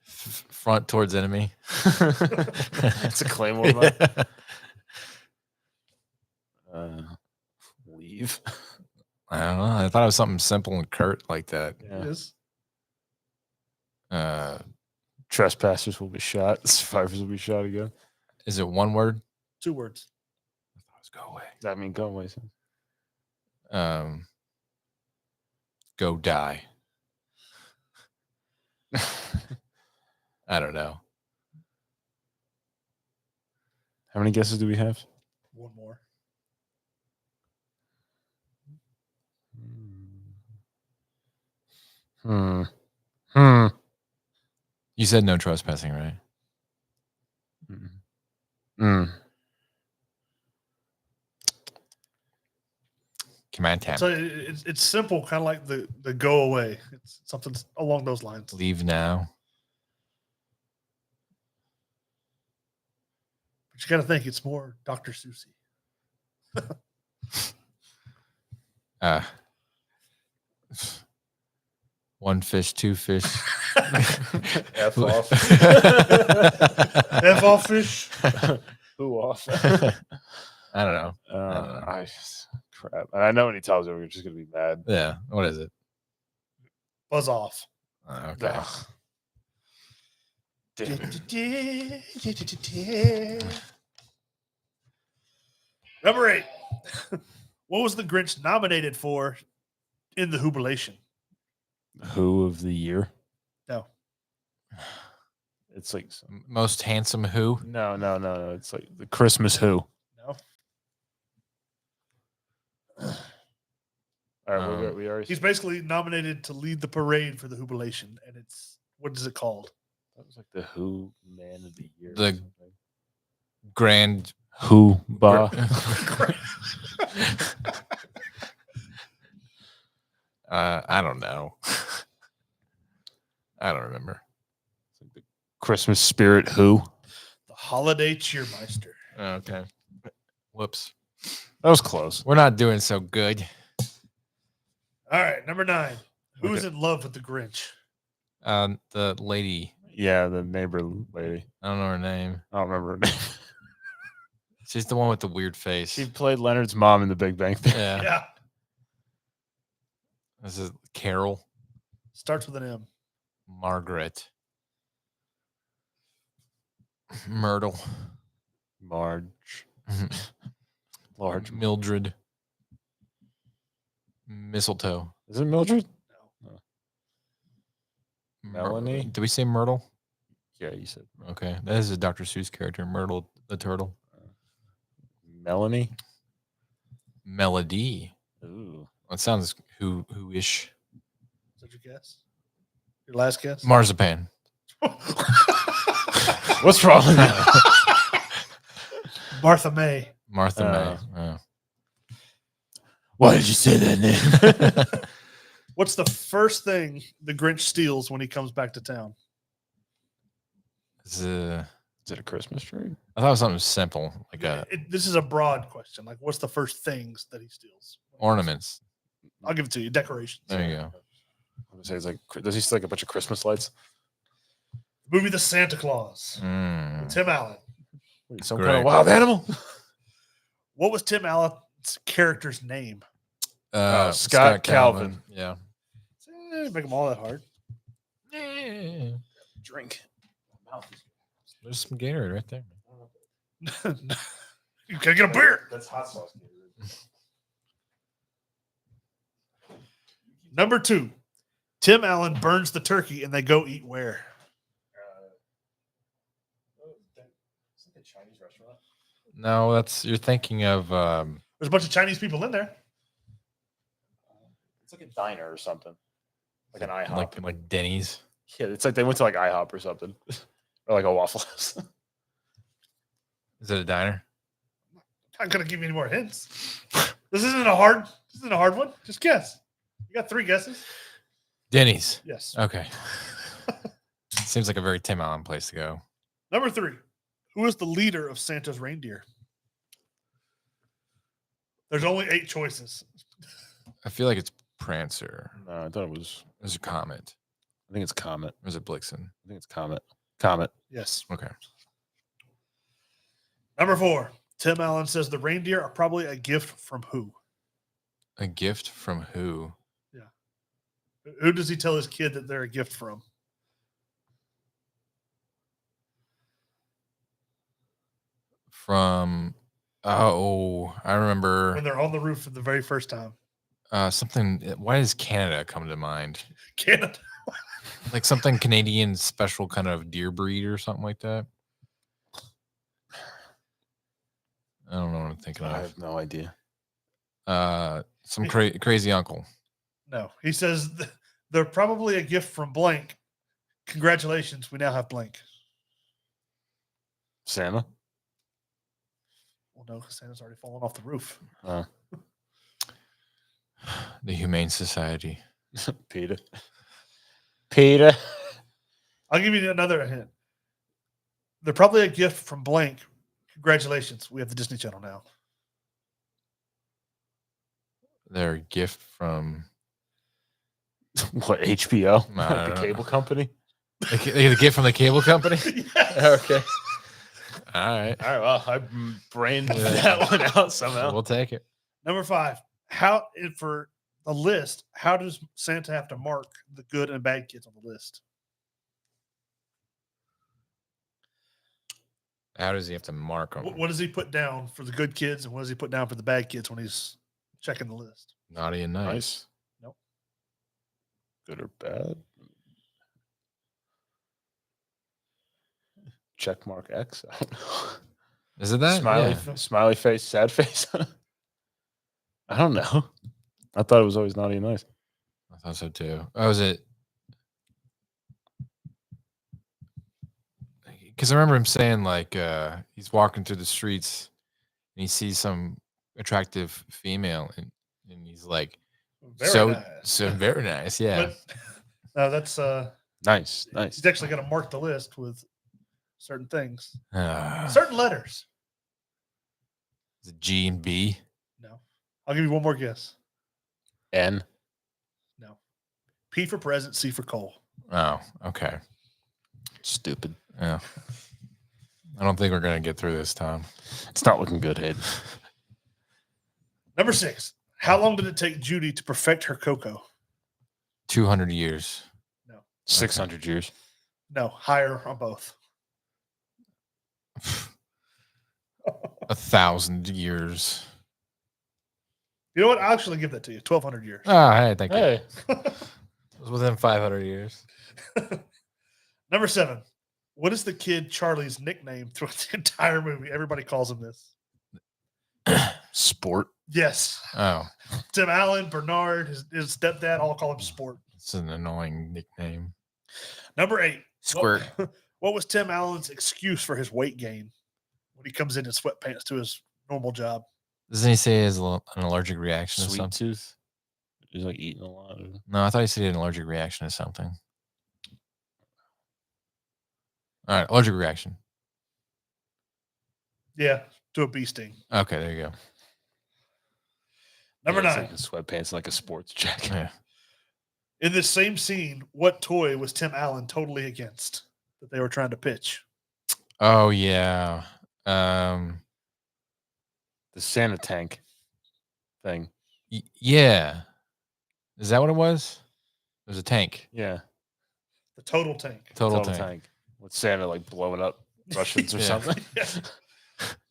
Front towards enemy. That's a Claymore. Leave. I don't know. I thought it was something simple and curt like that. Yeah. It is. Trespassers will be shot. Survivors will be shot again. Is it one word? 2 words. I thought it was go away. Does that mean go away? Go die. I don't know. How many guesses do we have? 1 more. You said no trespassing, right? Come on, Tam. So it's simple, kind of like the go away. It's something along those lines. Leave now. But you got to think it's more Dr. Seussy. One fish, two fish. F off. F off fish. Who off? I don't know. Crap. I know when he tells it, we're just gonna be mad. Yeah. What is it? Buzz off. Okay. Number 8. What was the Grinch nominated for in the Whobilation? Who of the year? No. It's like Most handsome who? no. It's like the Christmas Who. No. All right, we already. He's basically nominated to lead the parade for the Whobilation, and it's what is it called? That was like the Who Man of the Year. The Grand Who Ba. I don't know. I don't remember. It's like the Christmas Spirit Who. The Holiday Cheermeister. Okay. Whoops. That was close. We're not doing so good. All right, number 9. Who is Okay. in love with the Grinch? The lady. Yeah, the neighbor lady. I don't know her name. I don't remember her name. She's the one with the weird face. She played Leonard's mom in The Big Bang Theory. Yeah. Yeah. This is Carol. Starts with an M. Margaret. Myrtle. Marge. Large. Mildred. Mistletoe. Is it Mildred? No. Melanie? Did we say Myrtle? Yeah, you said. Okay. That is a Dr. Seuss character, Myrtle the turtle. Melanie? Melody. Ooh. That sounds who-ish. Is that your guess? Your last guess? Marzipan. What's wrong with that? Martha May. Martha May. Oh. Why did you say that name? What's the first thing the Grinch steals when he comes back to town? Is it a Christmas tree? I thought it was something simple, like This is a broad question. Like, what's the first things that he steals? ornaments. I'll give it to you. Decorations. There you go. I would say it's like, does he steal like a bunch of Christmas lights? Movie The Santa Claus. Mm. Tim Allen. Wait, some Great. kind of wild animal? What was Tim Allen's character's name? Scott Calvin. Yeah. Make them all that hard. Drink. There's some Gatorade right there. You gotta get a beer. That's hot sauce. Number 2. Tim Allen burns the turkey and they go eat where? It's like a Chinese restaurant. No, you're thinking of There's a bunch of Chinese people in there. It's like a diner or something. Like an IHOP. like Denny's. Yeah, it's like they went to like IHOP or something. Or like a Waffle House. Is it a diner? I'm not gonna give you any more hints. This isn't a hard one. Just guess. You got 3 guesses. Denny's. Yes. Okay. Seems like a very Tim Allen place to go. Number 3. Who is the leader of Santa's reindeer? There's only 8 choices. I feel like it's Prancer. No, I thought it was. There's a Comet. I think it's Comet. Or is it Blixen? I think it's Comet. Comet. Yes. Okay. Number 4. Tim Allen says the reindeer are probably a gift from who? A gift from who? Who does he tell his kid that they're a gift from? From I remember When they're on the roof for the very first time. something. Why does Canada come to mind? Canada. Like something Canadian special kind of deer breed or something like that. I don't know what I'm thinking I of. have no idea. Some crazy uncle. No. He says they're probably a gift from blank. Congratulations. We now have blank. Santa? Well, no, because Santa's already fallen off the roof. The Humane Society. Peter. Peter. I'll give you another hint. They're probably a gift from blank. Congratulations. We have the Disney Channel now. They're a gift from What, HBO? No, I don't The know. cable company? they get a gift from the cable company. Yes. Okay. All right. All right, well, I brained that one out somehow. We'll take it. Number 5. For the list, how does Santa have to mark the good and bad kids on the list? How does he have to mark them? What does he put down for the good kids and what does he put down for the bad kids when he's checking the list? Naughty and nice. Nice. Nope. Good or bad? Check mark X. I don't know. Is it that? Smiley, Yeah. smiley face, sad face. I don't know. I thought it was always naughty and nice. I thought so too. Oh, was it? Because I remember him saying like he's walking through the streets and he sees some attractive female and he's like, Very nice. so very nice, yeah. But, no, that's Nice. he's actually going to mark the list with certain things, Ah, certain letters. is it G and B? No, I'll give you one more guess. N. No, P for present, C for coal. Oh, okay. Stupid. Yeah. I don't think we're gonna get through this, Tom. It's not looking good, Hayden. Number 6. How long did it take Judy to perfect her cocoa? 200 years. No. 600 years. No, higher on both. 1,000 years. You know what? I'll actually give that to you. 1,200 years. Oh, hey, thank you. Hey, It was within 500 years. Number 7. What is the kid Charlie's nickname throughout the entire movie? Everybody calls him this. Sport. Yes. Oh, Tim Allen, Bernard, his stepdad, all call him Sport. it's an annoying nickname. Number 8. Squirt. What was Tim Allen's excuse for his weight gain when he comes in sweatpants to his normal job? Doesn't he say he has an allergic reaction to Sweet something? tooth. He's like eating a lot. No, I thought he said he had an allergic reaction to something. All right, allergic reaction. Yeah, to a bee sting. Okay, there you go. Number Yeah, 9. it's like sweatpants, like a sports jacket. Yeah. In this same scene, what toy was Tim Allen totally against that they were trying to pitch? Oh yeah. The Santa tank thing. Yeah. Is that what it was? It was a tank. Yeah. The total tank. Total tank. With Santa like blowing up Russians or Yeah. something. Yeah.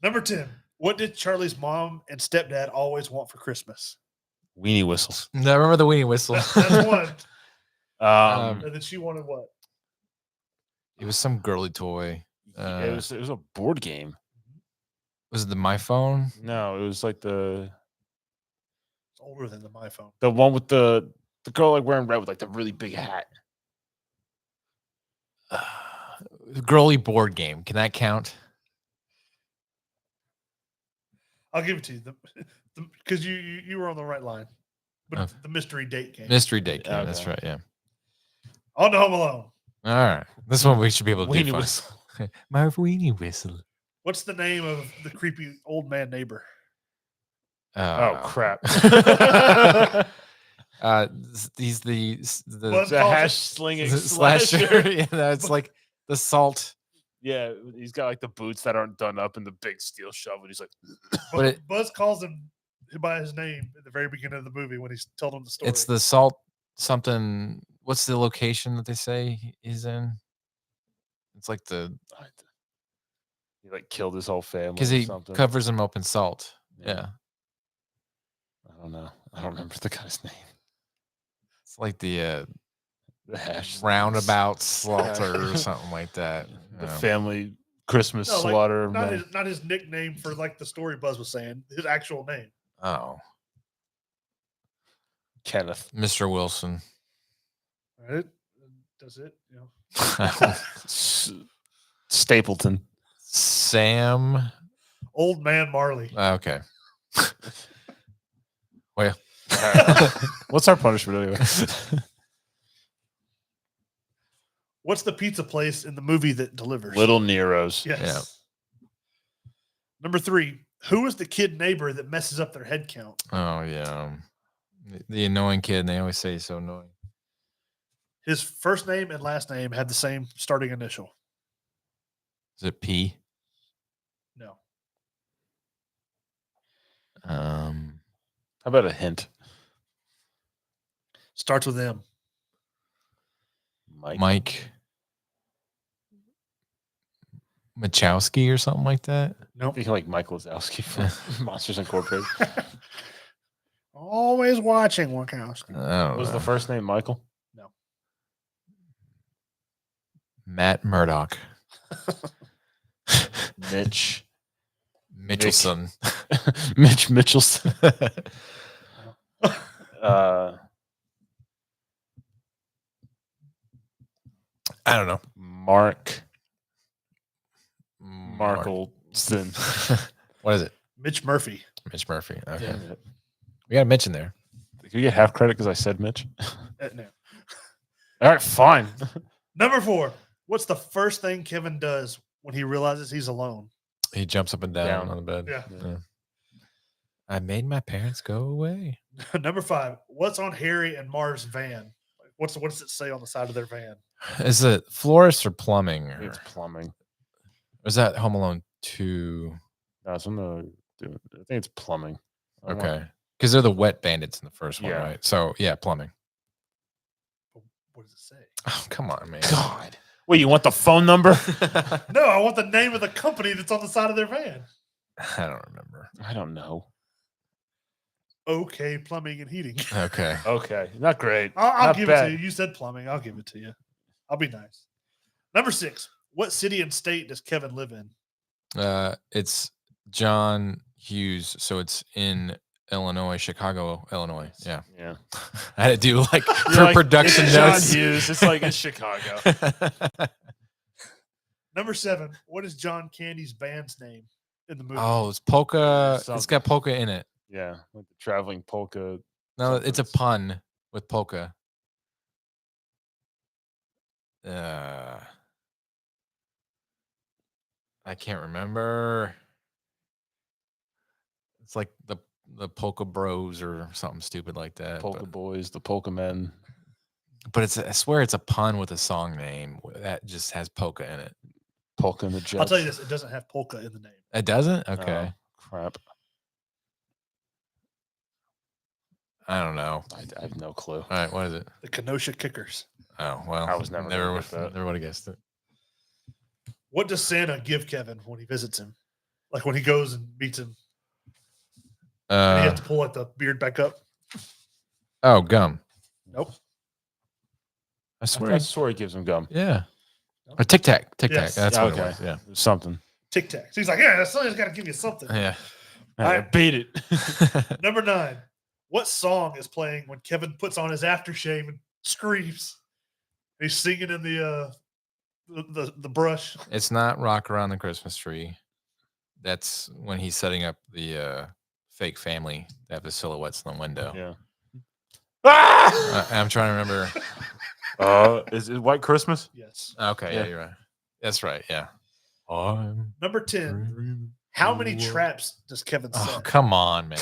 Number 10. What did Charlie's mom and stepdad always want for Christmas? Weenie whistles. No, I remember the weenie whistle. That's one. Um, And then she wanted what? It was some girly toy. it was a board game. Was it the My Phone? No, it was like It's older than my phone. the one with the girl like wearing red with like the really big hat. Girly board game. Can that count? I'll give it to you because you were on the right line. But Okay. the mystery date game. Mystery date game. Okay. That's right. Yeah. On to Home Alone. All right. This one we should be able to do. Weenie fine. whistle. My weenie whistle. What's the name of the creepy old man neighbor? Oh crap. He's the Buzz The calls hash it- slinging slasher. slasher. Yeah, no, it's like the salt. Yeah, he's got like the boots that aren't done up and the big steel shovel. He's like, Buzz calls him by his name at the very beginning of the movie when he's told him the story. It's the salt something. What's the location that they say he's in? It's like the he like killed his whole family because or he something. covers him up in salt. Yeah. I don't know. I don't remember the guy's name. It's like the The hash roundabout slaughter or something like that. The family Christmas No, like, slaughter. not his nickname for like the story Buzz was saying. His actual name. Oh, Kenneth. Mr. Wilson. All right. Does it? You know. Stapleton. Sam. Old man Marley. Okay. Well, What's our punishment anyway? What's the pizza place in the movie that delivers? Little Nero's. Yes. Yeah. Number 3. Who is the kid neighbor that messes up their head count? oh yeah. The annoying kid, and they always say he's so annoying. His first name and last name had the same starting initial. Is it P? No. How about a hint? Starts with M. Mike Machowski or something like that. Nope. Thinking like Mike Wazowski from Monsters Incorporated. Always watching Wachowski. I don't Was know. the first name Michael? No. Matt Murdock. Mitch. Mitchelson. Mitch Mitchelson. I don't know. Mark Mark. Markleson. What is it? Mitch Murphy. Mitch Murphy. Okay. Damn it. We got to mention there. Can you get half credit because I said Mitch? No. All right, fine. Number 4. What's the first thing Kevin does when he realizes he's alone? He jumps up and down, Down. on the bed. Yeah. I made my parents go away. Number 5. What's on Harry and Marv's van? What does it say on the side of their van? Is it florist or plumbing? Or It's plumbing. Was that Home Alone 2? No, it's on I think it's plumbing. I don't know. Okay. Because they're the wet bandits in the first one, Yeah. right? So, yeah, plumbing. What does it say? Oh, come on, man. God. Wait, you want the phone number? No, I want the name of the company that's on the side of their van. I don't remember. I don't know. OK Plumbing and Heating. Okay. Okay, not great. I'll Not give bad. it to you. You said plumbing. I'll give it to you. I'll be nice. Number 6. What city and state does Kevin live in? It's John Hughes, so it's in Illinois, Chicago, Illinois. Yeah. Yeah. I had to do like You're for like, production it's John notes. Hughes. It's like it's Chicago. Number 7. What is John Candy's band's name in the movie? Oh, it's polka. It's Something. got polka in it. Yeah, like the traveling polka. No, it's a something's- pun with polka. I can't remember. It's like the polka bros or something stupid like that. Polka boys, the polka men. But it's I swear it's a pun with a song name that just has polka in it. Polka and the Jets. I'll tell you this: it doesn't have polka in the name. It doesn't? Okay. Oh, crap. I don't know. I have no clue. All right, what is it? The Kenosha Kickers. Oh, well. I was never gonna get that. Never would have guessed it. What does Santa give Kevin when he visits him? Like when he goes and meets him, and he has to pull like the beard back up. Oh, gum. Nope. I I swear. swear he gives him gum. Yeah. A tic tac. Tic tac. Yes. That's what it Okay. was. Yeah. Something. Tic Tac. So he's like, yeah, somebody's got to give you something. Yeah. I beat it. Number 9. What song is playing when Kevin puts on his aftershave and screams? He's singing in the brush. It's not Rock Around the Christmas Tree. That's when he's setting up the fake family to have the silhouettes in the window. Yeah. Ah! I'm trying to remember. Is it White Christmas? Yes. Okay, yeah, Yeah. you're right. That's right. Yeah. I'm Number 10. How many traps does Kevin set? Oh, come on, man.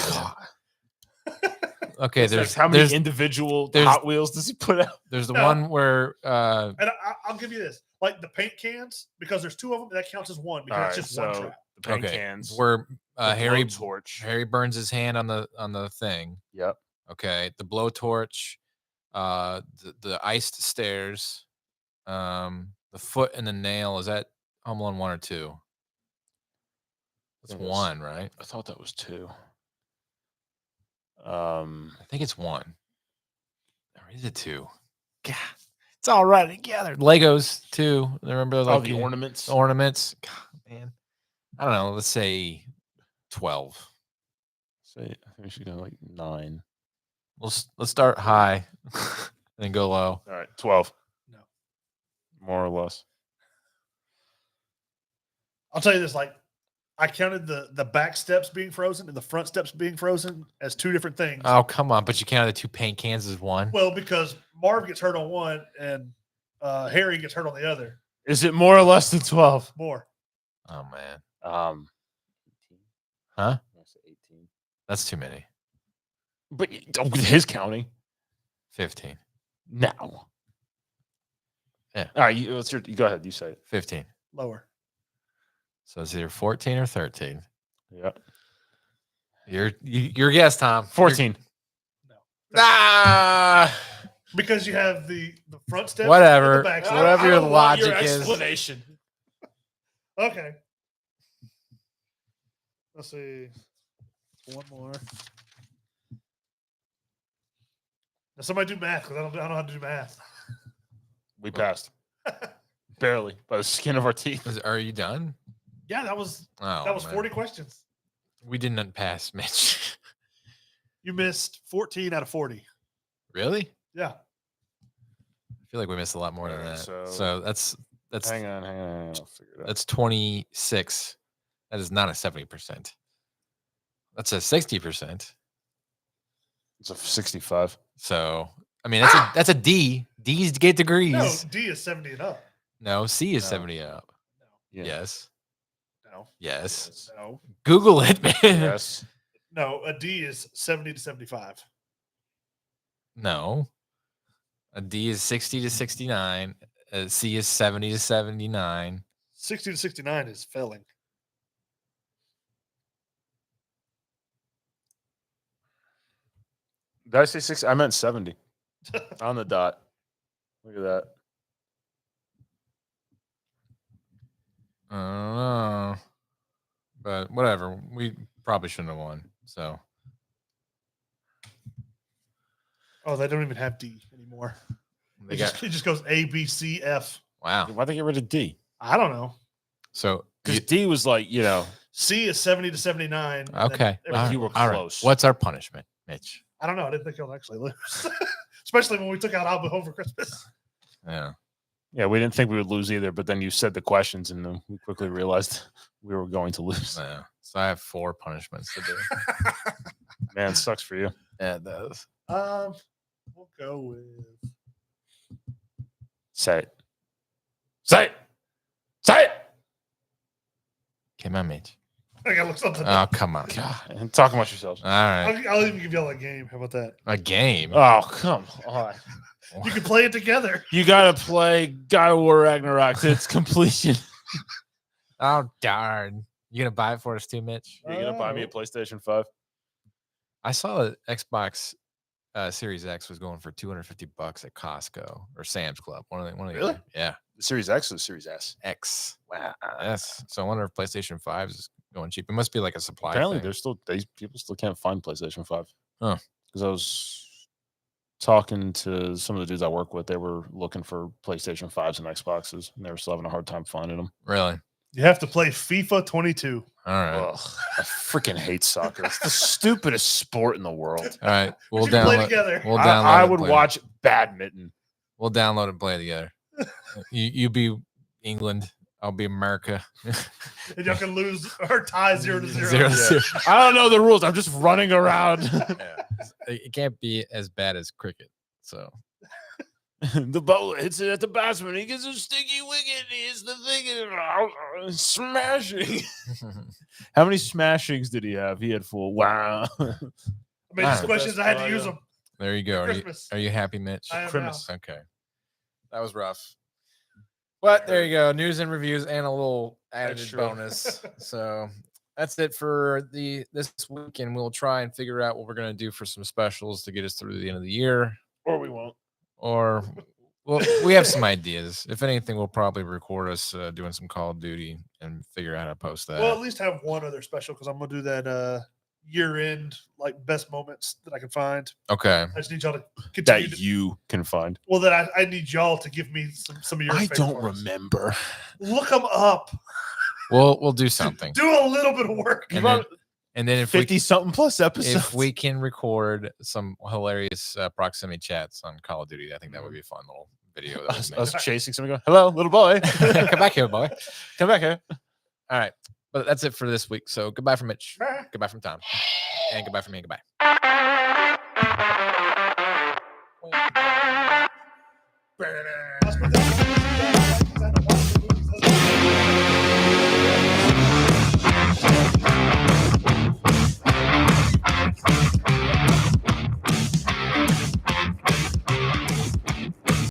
Okay, There's how many individual there's- Hot Wheels does he put out? there's the No. one where And I'll give you this: like the paint cans, because there's 2 of them, that counts as one because All it's right, just one so trap. the paint okay, cans. where the Harry Harry. burns his hand on the thing. Yep. Okay, the blowtorch, the iced stairs, the foot and the nail. Is that Home Alone 1 or 2? That's think it's- 1, right? I thought that was 2. I think it's 1. Or is it 2? God, it's all right together. Legos too. Remember Oh, like the ornaments. ornaments. God, man, I don't know. Let's say 12. Say, I think we should go like 9. Let's start high, then go low. All right, 12. No. More or less. I'll tell you this: like, I counted the back steps being frozen and the front steps being frozen as 2 different things. Oh, come on! But you counted the 2 paint cans as 1. Well, because Marv gets hurt on one and Harry gets hurt on the other. Is it more or less than 12? More. Oh man, 18. Huh? I say 18. that's too many. But with his counting. 15. No. Yeah. All right, you go ahead. You say it. 15. Lower. So it's either 14 or 13. Yeah. Your guess, Tom. 14. No. Ah, Because you have the front steps. Whatever. And the back steps. Whatever I your don't want your logic is. explanation. Okay. Let's see. One more. Now somebody do math because I don't know how to do math. We passed. Barely. By the skin of our teeth. Are you done? Yeah, that was Oh, 40 questions. We didn't pass, Mitch. You missed 14 out of 40. Really? Yeah. I feel like we missed a lot more than Alright, that. so- So that's Hang on. I'll figure it out. that's 26. That is not a 70%. That's a 60%. It's a 65. So I mean that's a D. D's get degrees. No, D is 70 and up. No, C is No. 70 up. Yeah. Yes. No. Yes. No. Google it, man. Yes. No, a D is 70 to 75. No. A D is 60 to 69. A C is 70 to 79. 60 to 69 is failing. Did I say 60? I meant 70 on the dot. Look at that. I don't know. But whatever. We probably shouldn't have won. So Oh, they don't even have D anymore. they It just goes A, B, C, F. wow. Why'd they get rid of D? I don't know. So Because D was like, C is 70 to 79. and then okay. everything You were else. All right. close. What's our punishment, Mitch? I don't know. I didn't think he'll actually lose. Especially when we took out Alba home for Christmas. Yeah. Yeah, we didn't think we would lose either, but then you said the questions, and then we quickly realized we were going to lose. Yeah. So I have 4 punishments to do. Man, it sucks for you. Yeah, it does. We'll go with Say it. Say it. Say it. Come on, Mitch. I gotta look something Oh, up. come on. God, and talk amongst yourselves. All right. I'll even give y'all a game. How about that? A game. Oh, come on. You can play it together. You got to play God of War Ragnarok to its completion. Oh, darn. You going to buy it for us too, Mitch? You're going to buy me a PlayStation 5? I saw that Xbox Series X was going for $250 at Costco or Sam's Club. One of the Really? other. Yeah. The Series X or the Series S? X. Wow. Yes. So I wonder if PlayStation 5 is going cheap. It must be like a supply Apparently, thing. people still can't find PlayStation 5. Huh. Because I was talking to some of the dudes I work with. They were looking for PlayStation 5s and Xboxes, and they were still having a hard time finding them. Really? You have to play FIFA 22. All right. Ugh, I freaking hate soccer. It's the stupidest sport in the world. All right. We'll We should play download. together. We'll I, download. I and would play. watch badminton. We'll download and play together. You be England. I'll be America. And y'all can lose or tie 0 to 0. 0 to 0. I don't know the rules. I'm just running around. Yeah. It can't be as bad as cricket. So The ball hits it at the batsman. He gets a sticky wicket. He hits the thing and smashing. How many smashings did he have? He had 4. Wow. I made these Alright. questions. I had to use them. there you go. Are you, Christmas. are you happy, Mitch? I am Christmas. Okay. That was rough. But there you go. News and reviews and a little added Extra. bonus. So that's it for this week, and we'll try and figure out what we're gonna do for some specials to get us through the end of the year. Or we won't. Or well, we have some ideas. If anything, we'll probably record us doing some Call of Duty and figure out how to post that. Well, at least have one other special because I'm gonna do that year-end like best moments that I can find. Okay. I just need y'all to continue. That you can find. Well, that I need y'all to give me some of your. I favorite don't ones. remember. Look them up. We'll do something. Do a little bit of work. And then if we 50-something plus episodes. if we can record some hilarious proximity chats on Call of Duty, I think that would be a fun little video. That us, we'd make. us chasing somebody, go, hello, little boy. Come back here, boy. Come back here. All right. But that's it for this week. So goodbye from Mitch. Bye. Goodbye from Tom. And goodbye from me. Goodbye. Let's put that-